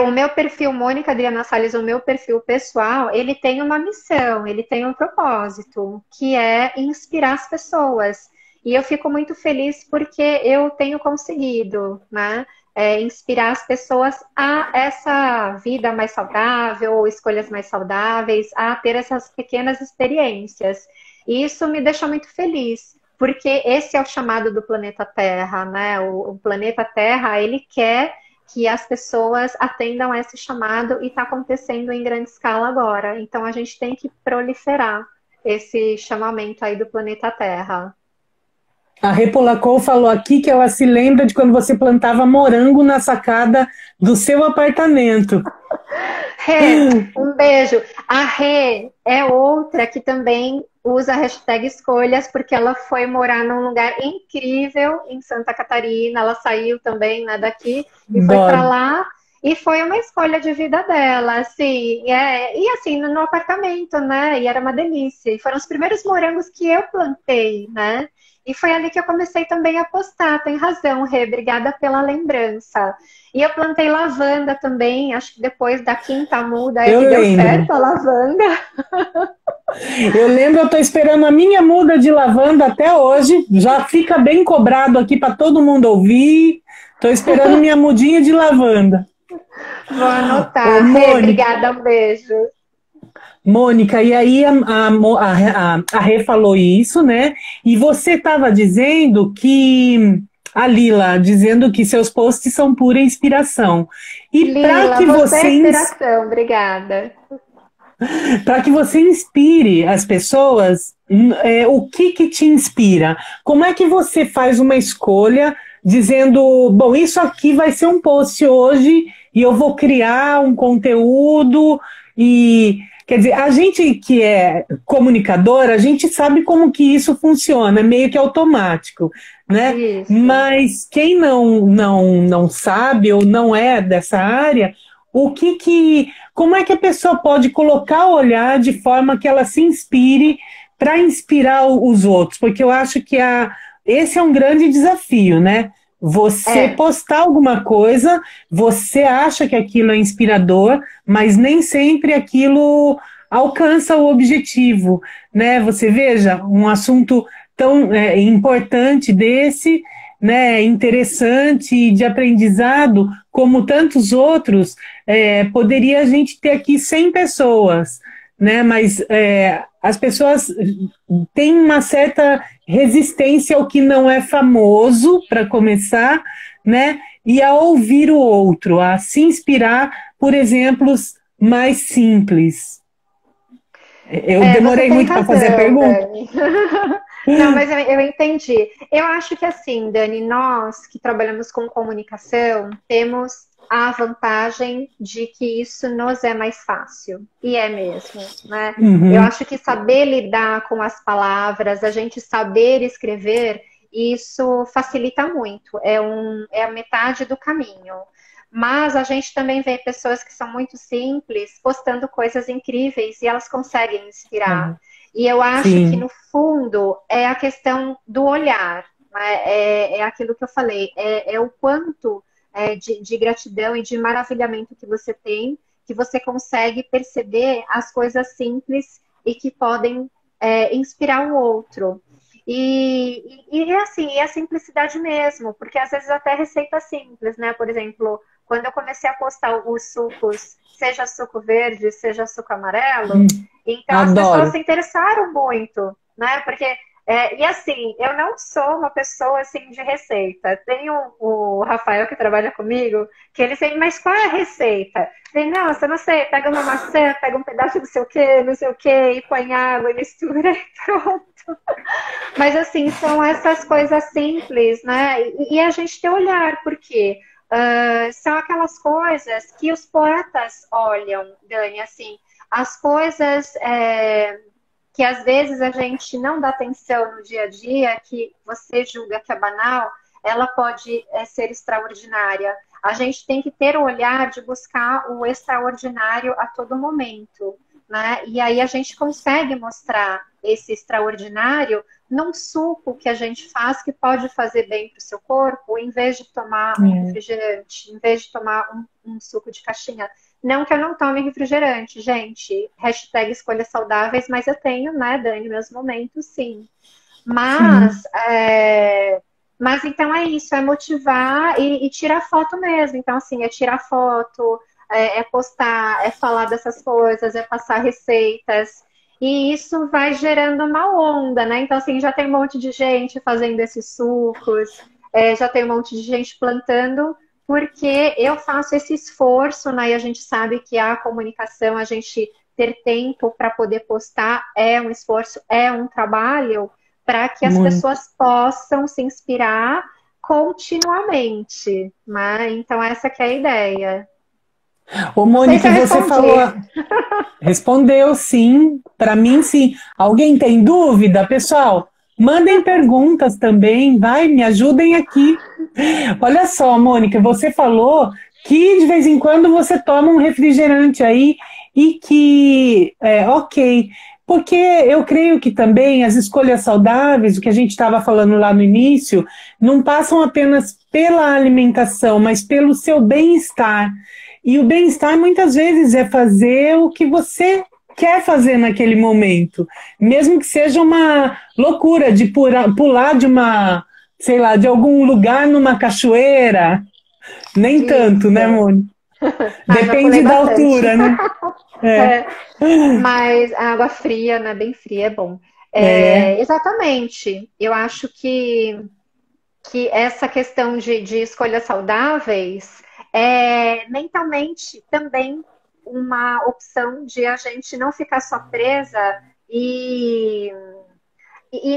o meu perfil, Mônica Adriana Salles, o meu perfil pessoal, ele tem uma missão, ele tem um propósito, que é inspirar as pessoas. E eu fico muito feliz porque eu tenho conseguido, né, inspirar as pessoas a essa vida mais saudável, ou escolhas mais saudáveis, a ter essas pequenas experiências. E isso me deixa muito feliz, porque esse é o chamado do planeta Terra, né? O planeta Terra, ele quer que as pessoas atendam a esse chamado, e está acontecendo em grande escala agora. Então a gente tem que proliferar esse chamamento aí do planeta Terra. A Repolacol falou aqui que ela se lembra de quando você plantava morango na sacada do seu apartamento. Rê, um beijo. A Rê é outra que também usa a hashtag escolhas, porque ela foi morar num lugar incrível em Santa Catarina. Ela saiu também, né, daqui e foi para Adoro. lá. E foi uma escolha de vida dela, assim, e assim, no apartamento, né? E era uma delícia. E foram os primeiros morangos que eu plantei, né? E foi ali que eu comecei também a postar. Tem razão, Rê, obrigada pela lembrança. E eu plantei lavanda também, acho que depois da quinta muda é Eu que deu lembro. certo a lavanda. Eu lembro, eu estou esperando a minha muda de lavanda até hoje. Já fica bem cobrado aqui para todo mundo ouvir. Estou esperando minha mudinha de lavanda. Vou Ô, anotar. Rê, Mônica, obrigada, um beijo. Mônica, e aí a Rê falou isso, né? E você estava dizendo que a Lila, dizendo que seus posts são pura inspiração. E Lila, você é inspiração, obrigada. para que você inspire as pessoas, o que que te inspira? Como é que você faz uma escolha dizendo, bom, isso aqui vai ser um post hoje e eu vou criar um conteúdo e quer dizer, a gente que é comunicador, a gente sabe como que isso funciona, é meio que automático, né? Isso. Mas quem não sabe ou não é dessa área, como é que a pessoa pode colocar o olhar de forma que ela se inspire para inspirar os outros? Porque eu acho que esse é um grande desafio, né? Você É. postar alguma coisa, você acha que aquilo é inspirador, mas nem sempre aquilo alcança o objetivo, né? Você veja um assunto tão importante desse, né? Interessante de aprendizado, como tantos outros, poderia a gente ter aqui 100 pessoas, né? Mas as pessoas têm uma certa resistência ao que não é famoso, para começar, né? E a ouvir o outro, a se inspirar por exemplos mais simples. Eu Você demorei tem muito para fazer a razão, pergunta. Dani. Não, mas eu entendi. Eu acho que assim, Dani, nós que trabalhamos com comunicação, temos a vantagem de que isso nos é mais fácil. E é mesmo, né? Eu Uhum, acho que saber lidar com as palavras, a gente saber escrever, isso facilita muito. É a metade do caminho. Mas a gente também vê pessoas que são muito simples postando coisas incríveis e elas conseguem inspirar. E eu acho que, sim. no fundo, é a questão do olhar, né? É aquilo que eu falei, é o quanto de gratidão e de maravilhamento que você tem, que você consegue perceber as coisas simples e que podem inspirar o outro. E é assim, é a simplicidade mesmo, porque às vezes até receita simples, né? Por exemplo, quando eu comecei a postar os sucos, seja suco verde, seja suco amarelo, então as pessoas Adoro. se interessaram muito, né? Porque e assim, eu não sou uma pessoa assim de receita. Tem o Rafael que trabalha comigo, que ele sempre, mas qual é a receita? Falei, nossa, não sei, pega uma maçã, pega um pedaço do sei o quê, não sei o quê, e põe água e mistura e pronto. Mas assim, são essas coisas simples, né? E a gente ter olhar, porque são aquelas coisas que os poetas olham, Dani, assim. as coisas que às vezes a gente não dá atenção no dia a dia, que você julga que é banal, ela pode ser extraordinária. A gente tem que ter o olhar de buscar o extraordinário a todo momento, né? E aí a gente consegue mostrar esse extraordinário num suco que a gente faz que pode fazer bem para o seu corpo, em vez de tomar um refrigerante, em vez de tomar um suco de caixinha. Não que eu não tome refrigerante, gente. Hashtag escolhas saudáveis, mas eu tenho, né, Dani, meus momentos, sim. Mas, mas então é isso, é motivar e tirar foto mesmo. Então, assim, é tirar foto, é postar, é falar dessas coisas, é passar receitas. E isso vai gerando uma onda, né? Então, assim, já tem um monte de gente fazendo esses sucos, já tem um monte de gente plantando, porque eu faço esse esforço, né? E a gente sabe que a comunicação, a gente ter tempo para poder postar é um esforço, é um trabalho para que as pessoas possam se inspirar continuamente, né? Então essa que é a ideia. Ô, Não sei se Mônica, eu você respondi. falou. Respondeu sim, para mim sim. Alguém tem dúvida? Pessoal, mandem perguntas também, vai, me ajudem aqui. Olha só, Mônica, você falou que de vez em quando você toma um refrigerante aí e que ok, porque eu creio que também as escolhas saudáveis, o que a gente estava falando lá no início, não passam apenas pela alimentação, mas pelo seu bem-estar. E o bem-estar muitas vezes é fazer o que você quer fazer naquele momento, mesmo que seja uma loucura de pular de uma, sei lá, de algum lugar numa cachoeira. Nem tanto, né, Isso. Mônica? Ah, já pulei Depende da bastante. altura, né? É, É, mas a água fria, né, bem fria, é bom. é, Exatamente. Eu acho que essa questão de escolhas saudáveis é mentalmente também uma opção de a gente não ficar só presa e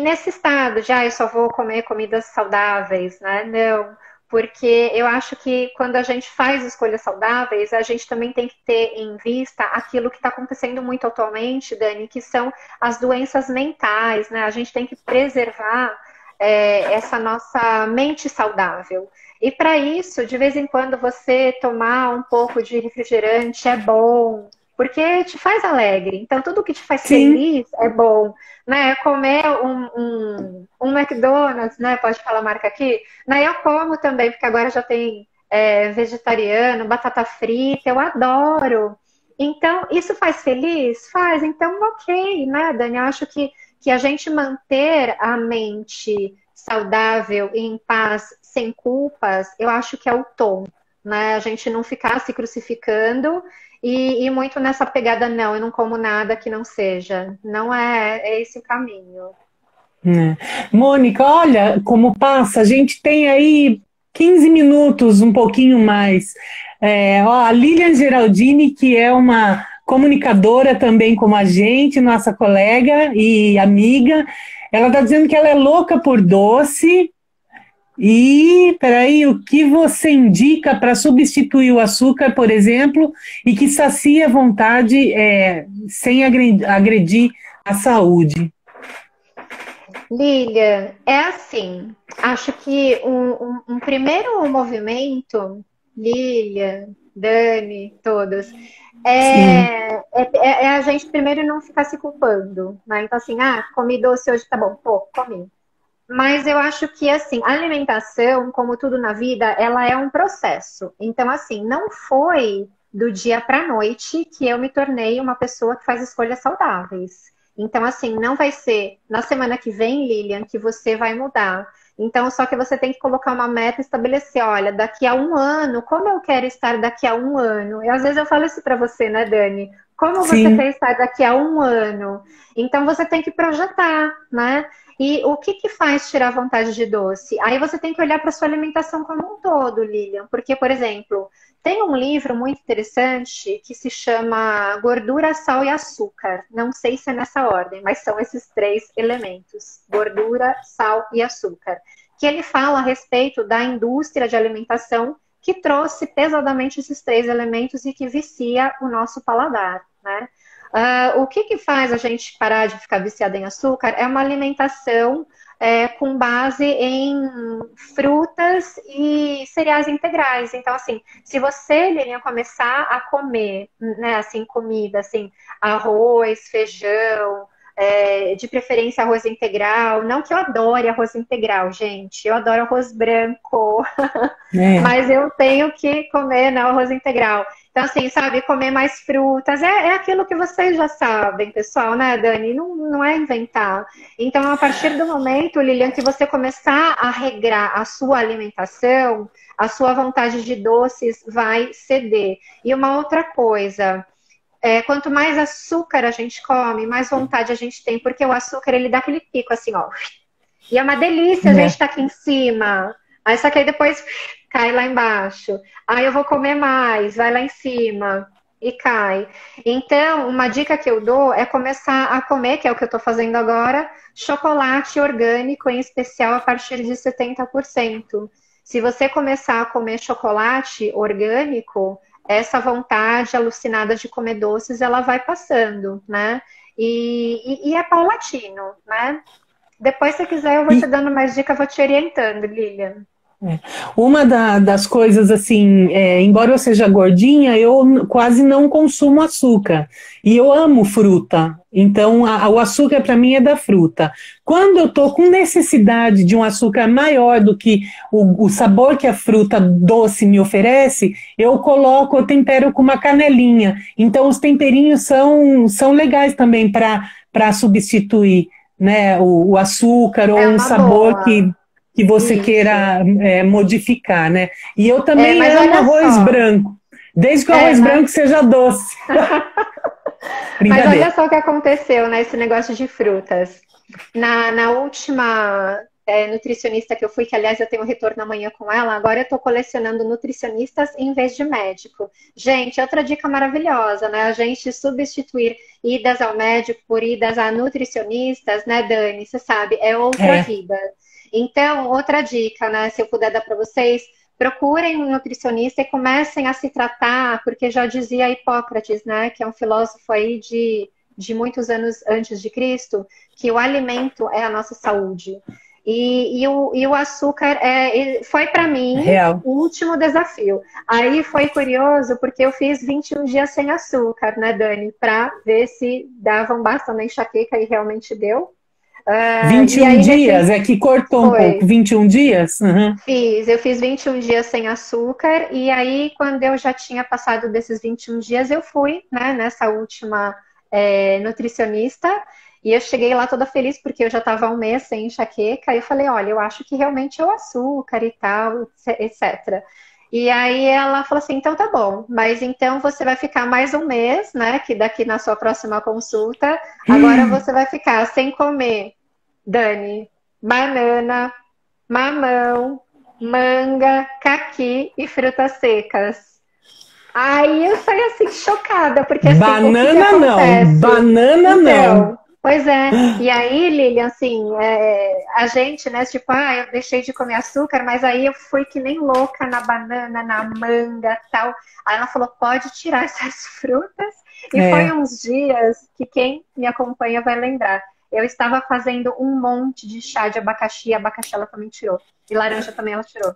nesse estado de, eu só vou comer comidas saudáveis, né? Não, porque eu acho que quando a gente faz escolhas saudáveis, a gente também tem que ter em vista aquilo que está acontecendo muito atualmente, Dani, que são as doenças mentais, né? A gente tem que preservar essa nossa mente saudável. E para isso, de vez em quando, você tomar um pouco de refrigerante é bom, porque te faz alegre. Então, tudo que te faz sim, feliz é bom, né? Comer um McDonald's, né? Pode falar a marca aqui? Né? Eu como também, porque agora já tem vegetariano, batata frita, eu adoro. Então, isso faz feliz? Faz. Então, ok, né, Dani? Eu acho que a gente manter a mente saudável e em paz, sem culpas, eu acho que é o tom, né? A gente não ficar se crucificando e muito nessa pegada, não, eu não como nada que não seja. Não é esse o caminho. né? Mônica, olha como passa, a gente tem aí 15 minutos, um pouquinho mais. A Lilian Geraldini, que é uma comunicadora também como a gente, nossa colega e amiga, ela está dizendo que ela é louca por doce. E, peraí, o que você indica para substituir o açúcar, por exemplo, e que sacia a vontade sem agredir a saúde? Lilian, é assim, acho que um primeiro movimento, Lilian, Dani, todos, Sim, é a gente primeiro não ficar se culpando, né? Então, assim, comi doce hoje, tá bom, pô, comi. Mas eu acho que, assim, a alimentação, como tudo na vida, ela é um processo. Então, assim, não foi do dia para a noite que eu me tornei uma pessoa que faz escolhas saudáveis. Então, assim, não vai ser na semana que vem, Lilian, que você vai mudar. Então, só que você tem que colocar uma meta e estabelecer, olha, daqui a um ano, como eu quero estar daqui a um ano? E às vezes eu falo isso para você, né, Dani? Como você sim. quer estar daqui a um ano? Então, você tem que projetar, né? E o que que faz tirar vontade de doce? Aí você tem que olhar para sua alimentação como um todo, Lilian. Porque, por exemplo, tem um livro muito interessante que se chama Gordura, Sal e Açúcar. Não sei se é nessa ordem, mas são esses três elementos: gordura, sal e açúcar. Que ele fala a respeito da indústria de alimentação que trouxe pesadamente esses três elementos e que vicia o nosso paladar, né? O que faz a gente parar de ficar viciada em açúcar é uma alimentação com base em frutas e cereais integrais. Então, assim, se você, Lilian, começar a comer, né, assim, comida, assim, arroz, feijão, de preferência arroz integral, não que eu adore arroz integral, gente, eu adoro arroz branco, mas eu tenho que comer, né, arroz integral. Então, assim, sabe, comer mais frutas, é aquilo que vocês já sabem, pessoal, né, Dani? Não é inventar. Então, a partir do momento, Lilian, que você começar a regrar a sua alimentação, a sua vontade de doces vai ceder. E uma outra coisa, quanto mais açúcar a gente come, mais vontade a gente tem, porque o açúcar, ele dá aquele pico, assim, ó. E é uma delícia a gente estar aqui em cima. Aí só que aí depois cai lá embaixo. Aí eu vou comer mais, vai lá em cima e cai. Então, uma dica que eu dou é começar a comer, que é o que eu estou fazendo agora, chocolate orgânico, em especial a partir de 70%. Se você começar a comer chocolate orgânico, essa vontade alucinada de comer doces, ela vai passando, né? E é paulatino, né? Depois, se quiser, eu vou te dando mais dicas, vou te orientando, Lilian. Uma das coisas, assim, embora eu seja gordinha, eu quase não consumo açúcar. E eu amo fruta. Então, o açúcar para mim é da fruta. Quando eu estou com necessidade de um açúcar maior do que o sabor que a fruta doce me oferece, eu tempero com uma canelinha. Então, os temperinhos são legais também para substituir, né, o açúcar ou um sabor boa. que você queira modificar, né? E eu também amo arroz só. branco, desde que o arroz branco seja doce. Mas olha só o que aconteceu, né? Esse negócio de frutas. Na última nutricionista que eu fui, que aliás eu tenho um retorno amanhã com ela, agora eu estou colecionando nutricionistas em vez de médico. Gente, outra dica maravilhosa, né? A gente substituir idas ao médico por idas a nutricionistas, né, Dani? Você sabe, é outra vida. Então, outra dica, né? Se eu puder dar para vocês, procurem um nutricionista e comecem a se tratar, porque já dizia Hipócrates, né? Que é um filósofo aí de muitos anos antes de Cristo, que o alimento é a nossa saúde. E o açúcar foi para mim o último desafio. Aí foi curioso, porque eu fiz 21 dias sem açúcar, né, Dani? Para ver se davam basta na enxaqueca e realmente deu. 21 dias, que cortou um pouco, 21 dias? Uhum. Eu fiz 21 dias sem açúcar, e aí quando eu já tinha passado desses 21 dias, eu fui, né, nessa última nutricionista, e eu cheguei lá toda feliz, porque eu já estava um mês sem enxaqueca, e eu falei, olha, eu acho que realmente é o açúcar e tal, etc. E aí ela falou assim, então tá bom, mas então você vai ficar mais um mês, né, que daqui na sua próxima consulta, agora você vai ficar sem comer, Dani, banana, mamão, manga, caqui e frutas secas. Aí eu saí assim, chocada, porque assim, banana não, banana então, não. Pois é, e aí, Lilian, assim, a gente, né, tipo, eu deixei de comer açúcar, mas aí eu fui que nem louca na banana, na manga e tal. Aí ela falou, pode tirar essas frutas. E foi uns dias que quem me acompanha vai lembrar. Eu estava fazendo um monte de chá de abacaxi, abacaxi ela também tirou. E laranja também ela tirou.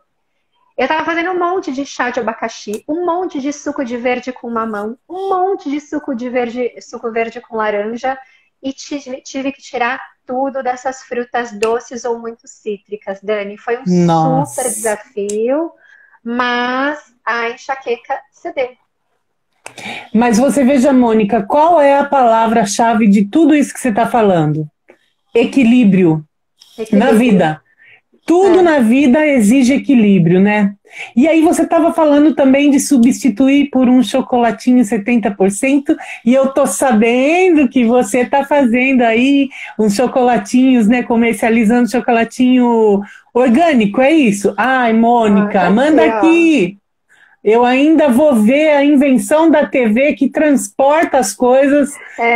Eu estava fazendo um monte de chá de abacaxi, um monte de suco de verde com mamão, um monte de suco verde com laranja, e tive que tirar tudo dessas frutas doces ou muito cítricas, Dani. Foi um super desafio, mas a enxaqueca cedeu. Mas você veja, Mônica, qual é a palavra-chave de tudo isso que você está falando? Equilíbrio na vida. Tudo na vida exige equilíbrio, né? E aí você estava falando também de substituir por um chocolatinho 70%, e eu tô sabendo que você está fazendo aí uns chocolatinhos, né? Comercializando chocolatinho orgânico, é isso? Ai, Mônica, manda aqui! Eu ainda vou ver a invenção da TV que transporta as coisas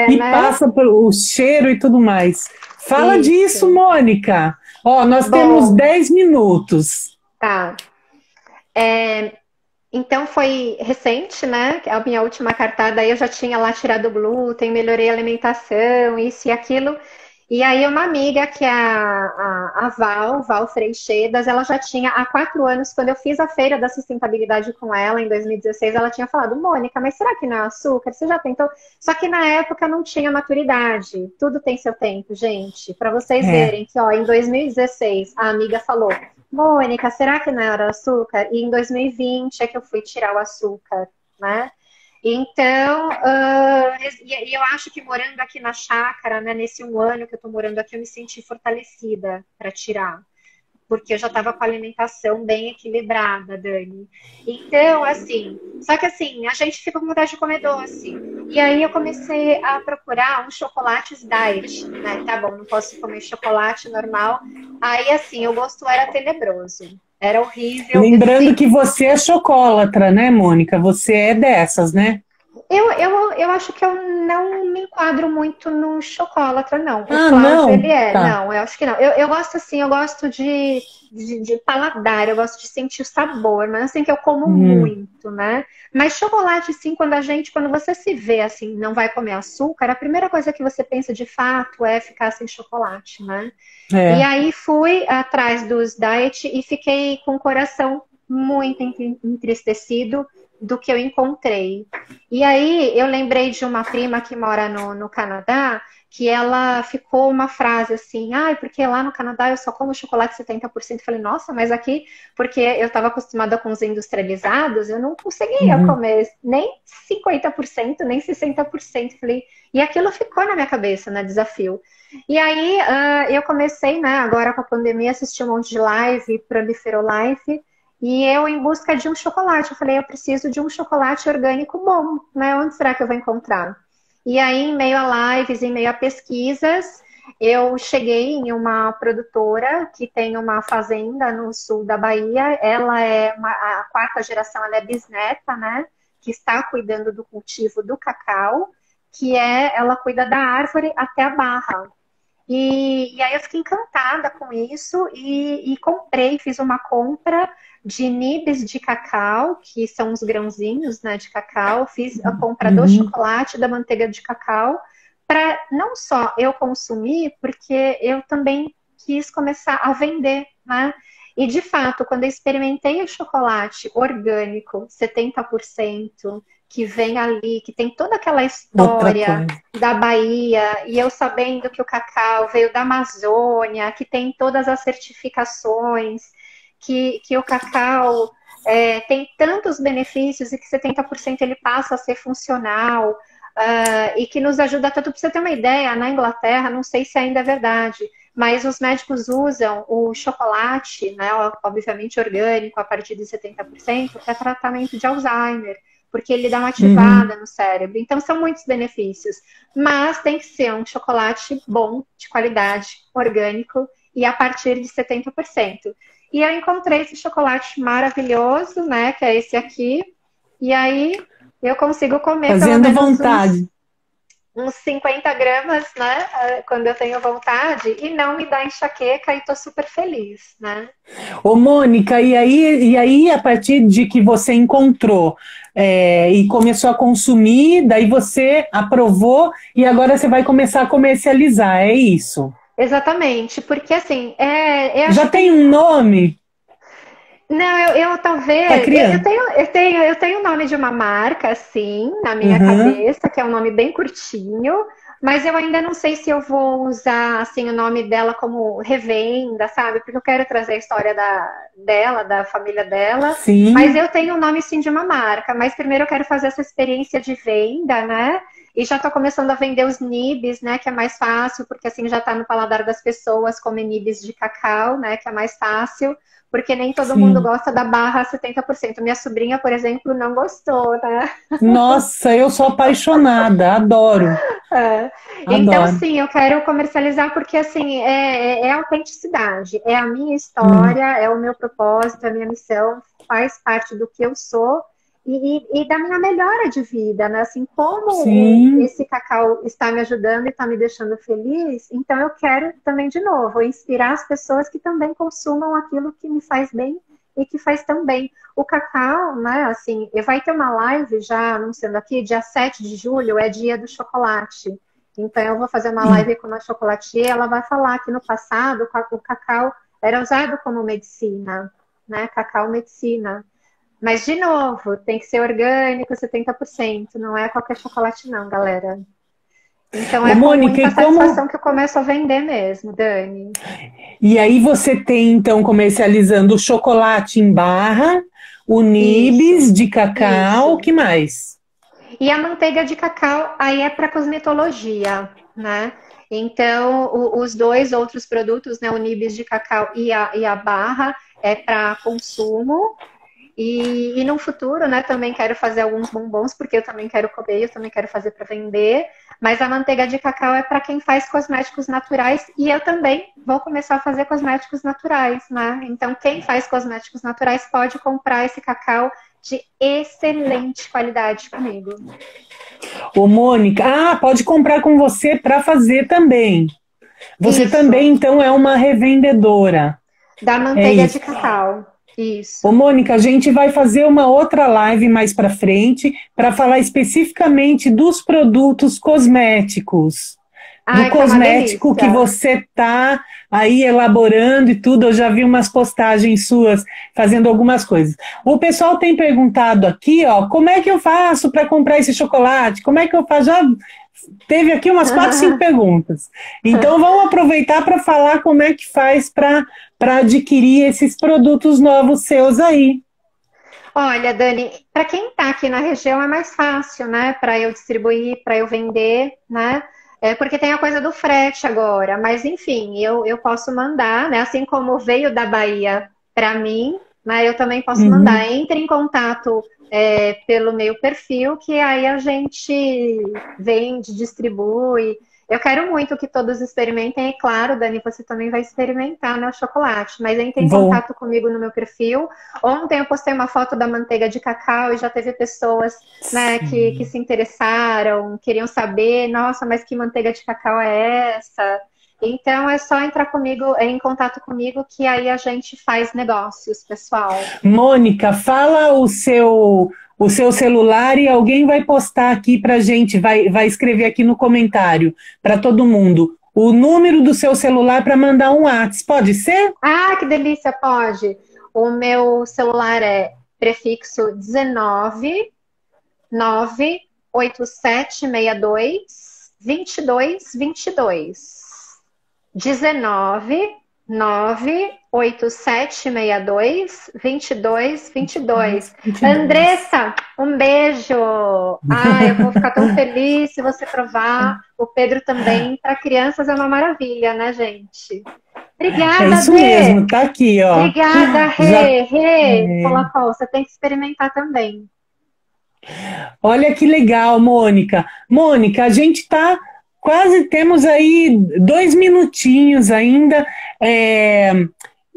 e passa pelo cheiro e tudo mais. Fala disso, Mônica! Nós temos 10 minutos. Tá. Então foi recente, né? A minha última cartada aí eu já tinha lá tirado o glúten, melhorei a alimentação, isso e aquilo. E aí uma amiga, que é a Val Freixedas, ela já tinha há 4 anos, quando eu fiz a feira da sustentabilidade com ela, em 2016, ela tinha falado, Mônica, mas será que não é açúcar? Você já tentou? Só que na época não tinha maturidade. Tudo tem seu tempo, gente. Para vocês É. verem que, ó, em 2016, a amiga falou, Mônica, será que não era açúcar? E em 2020 é que eu fui tirar o açúcar, né? Então, e eu acho que morando aqui na chácara, né, nesse 1 ano que eu tô morando aqui, eu me senti fortalecida para tirar, porque eu já estava com a alimentação bem equilibrada, Dani. Então, assim, só que assim, a gente fica com vontade de comer doce. E aí eu comecei a procurar uns chocolates diet, né? Tá bom, não posso comer chocolate normal. Aí, assim, o gosto era tenebroso. Era horrível. Lembrando Assim, que você é chocolatra, né, Mônica? Você é dessas, né? eu acho que eu não me enquadro muito no chocolatra, não. O Ah, Cláudio, ele não? é. Tá. Não, eu acho que não. Eu gosto assim, eu gosto de paladar, eu gosto de sentir o sabor, mas assim que eu como Hum, muito, né? Mas chocolate, sim, quando você se vê assim, não vai comer açúcar, a primeira coisa que você pensa de fato é ficar sem chocolate, né? E é. aí fui atrás dos diet e fiquei com o coração muito entristecido do que eu encontrei. E aí eu lembrei de uma prima que mora no Canadá, que ela ficou uma frase assim, ai, porque lá no Canadá eu só como chocolate 70%. Eu falei, nossa, mas aqui, porque eu estava acostumada com os industrializados, eu não conseguia Uhum. comer nem 50%, nem 60%. Falei, e aquilo ficou na minha cabeça, né, desafio. E aí eu comecei, né, agora com a pandemia, a assistir um monte de live, Proliferou Life, e eu em busca de um chocolate. Eu falei, eu preciso de um chocolate orgânico bom, né? Onde será que eu vou encontrar? E aí, em meio a lives, em meio a pesquisas, eu cheguei em uma produtora que tem uma fazenda no sul da Bahia. Ela é a quarta geração, ela é bisneta, né? Que está cuidando do cultivo do cacau, ela cuida da árvore até a barra. E aí eu fiquei encantada com isso e comprei, fiz uma compra de nibs de cacau, que são os grãozinhos, né, de cacau. Fiz a compra do Uhum. chocolate, da manteiga de cacau, para não só eu consumir, porque eu também quis começar a vender, né? E de fato, quando eu experimentei o chocolate orgânico, 70%, que vem ali, que tem toda aquela Outra história coisa. da Bahia, e eu sabendo que o cacau veio da Amazônia, que tem todas as certificações, que o cacau tem tantos benefícios e que 70% ele passa a ser funcional, e que nos ajuda tanto. Para você ter uma ideia, na Inglaterra, não sei se ainda é verdade, mas os médicos usam o chocolate, né, obviamente orgânico, a partir de 70%, para tratamento de Alzheimer, porque ele dá uma Uhum. ativada no cérebro. Então, são muitos benefícios. Mas tem que ser um chocolate bom, de qualidade, orgânico, e a partir de 70%. E eu encontrei esse chocolate maravilhoso, né, que é esse aqui, e aí eu consigo comer pelo Fazendo menos uns vontade. uns 50 gramas, né? Quando eu tenho vontade, e não me dá enxaqueca e tô super feliz, né? Ô, Mônica, e aí, a partir de que você encontrou e começou a consumir, daí você aprovou e agora você vai começar a comercializar, é isso? Exatamente, porque assim, eu Já acho tem que um nome? não, eu Tá talvez criando? eu tenho o nome de uma marca assim na minha Uhum. cabeça, que é um nome bem curtinho, mas eu ainda não sei se eu vou usar assim o nome dela como revenda, sabe? Porque eu quero trazer a história dela, da família dela, mas Sim. eu tenho o nome sim de uma marca, mas primeiro eu quero fazer essa experiência de venda, né? E já estou começando a vender os nibs, né? Que é mais fácil, porque assim já está no paladar das pessoas, comer nibs de cacau, né? Que é mais fácil, porque nem todo mundo Sim. gosta da barra 70%. Minha sobrinha, por exemplo, não gostou, né? Nossa, eu sou apaixonada, adoro, É. Então, adoro. sim, eu quero comercializar porque, assim, é autenticidade, é a minha Hum, história, é o meu propósito, é a minha missão, faz parte do que eu sou e da minha melhora de vida, né? Assim, como sim, esse cacau está me ajudando e está me deixando feliz, então eu quero também, de novo, inspirar as pessoas que também consumam aquilo que me faz bem e que faz tão bem. O cacau, né, assim, vai ter uma live já anunciando aqui, dia 7 de julho é dia do chocolate. Então eu vou fazer uma live com uma chocolatier, ela vai falar que no passado o cacau era usado como medicina, né, cacau medicina. Mas, de novo, tem que ser orgânico, 70%, não é qualquer chocolate não, galera. Então Ô, é com Mônica, muita e como... satisfação que eu começo a vender mesmo, Dani. E aí você tem, então, comercializando o chocolate em barra, o Isso, nibs de cacau, o isso. que mais? E a manteiga de cacau aí é para cosmetologia, né? Então, os dois outros produtos, né, o nibs de cacau e a barra, é para consumo. E no futuro, né, também quero fazer alguns bombons, porque eu também quero comer, eu também quero fazer para vender. Mas a manteiga de cacau é para quem faz cosméticos naturais e eu também vou começar a fazer cosméticos naturais, né? Então, quem faz cosméticos naturais pode comprar esse cacau de excelente qualidade comigo. Ô, Mônica, pode comprar com você para fazer também. Você também, Isso, então, é uma revendedora. da É manteiga de isso. cacau. Ô, Isso. Mônica, a gente vai fazer uma outra live mais para frente para falar especificamente dos produtos cosméticos. Do Ai, que é uma cosmético que delícia. você está aí elaborando e tudo. Eu já vi umas postagens suas fazendo algumas coisas. O pessoal tem perguntado aqui, ó, como é que eu faço para comprar esse chocolate? Como é que eu faço? Já teve aqui umas 4, 5 perguntas. Então vamos aproveitar para falar como é que faz para adquirir esses produtos novos seus aí. Olha, Dani, para quem está aqui na região é mais fácil, né? Para eu distribuir, para eu vender, né? É porque tem a coisa do frete agora, mas enfim, eu posso mandar, né? Assim como veio da Bahia para mim, né? Eu também posso Uhum. mandar. Entre em contato pelo meu perfil, que aí a gente vende, distribui. Eu quero muito que todos experimentem, e claro, Dani, você também vai experimentar, né, o chocolate, mas entre em Vou. contato comigo no meu perfil. Ontem eu postei uma foto da manteiga de cacau e já teve pessoas, né, que se interessaram, queriam saber, nossa, mas que manteiga de cacau é essa? Então é só entrar comigo, em contato comigo, que aí a gente faz negócios, pessoal. Mônica, fala o seu celular e alguém vai postar aqui para gente, vai escrever aqui no comentário para todo mundo o número do seu celular para mandar um WhatsApp. Pode ser? Ah, que delícia, pode. O meu celular é prefixo 19 98762 2222. 19 98762 2222. Andressa, um beijo. Ah, eu vou ficar tão feliz se você provar. O Pedro também. Para crianças é uma maravilha, né, gente? É Obrigada, isso Dê. mesmo, tá aqui, ó. Obrigada, Já, Rê. Polacol, você tem que experimentar também. olha que legal, Mônica. Mônica, a gente tá quase temos aí 2 minutinhos ainda. É,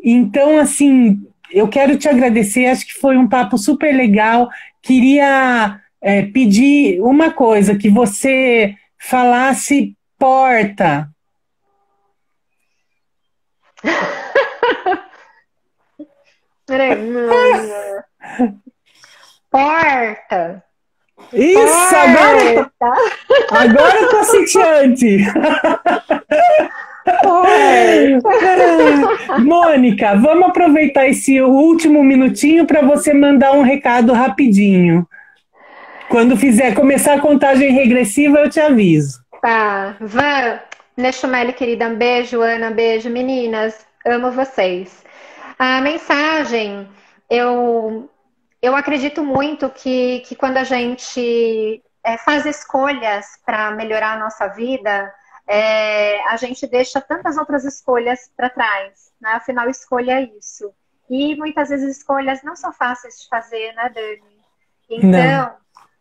então, assim, eu quero te agradecer. Acho que foi um papo super legal. Queria pedir uma coisa, que você falasse porta. Porta. Isso, Porta. agora eu tô sitiante. Porta. Mônica, vamos aproveitar esse último minutinho para você mandar um recado rapidinho. Quando fizer começar a contagem regressiva, eu te aviso. Tá. Van, Nechumeli, querida, um beijo. Ana, um beijo. Meninas, amo vocês. A mensagem, eu acredito muito que quando a gente faz escolhas para melhorar a nossa vida, a gente deixa tantas outras escolhas para trás, né? Afinal, escolha é isso. E muitas vezes escolhas não são fáceis de fazer, né, Dani? Não, Então,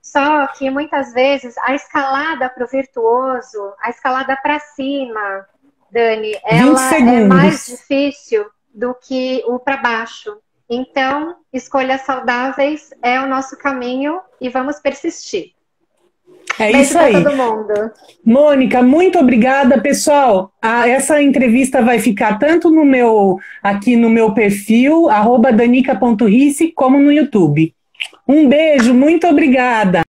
só que muitas vezes a escalada para o virtuoso, a escalada para cima, Dani, 20 ela é mais segundos. difícil do que o para baixo. Então, escolhas saudáveis é o nosso caminho e vamos persistir. É Beijo isso pra aí. todo mundo. Mônica, muito obrigada, pessoal. Essa entrevista vai ficar tanto aqui no meu perfil, @danica.risse, como no YouTube. Um beijo, muito obrigada.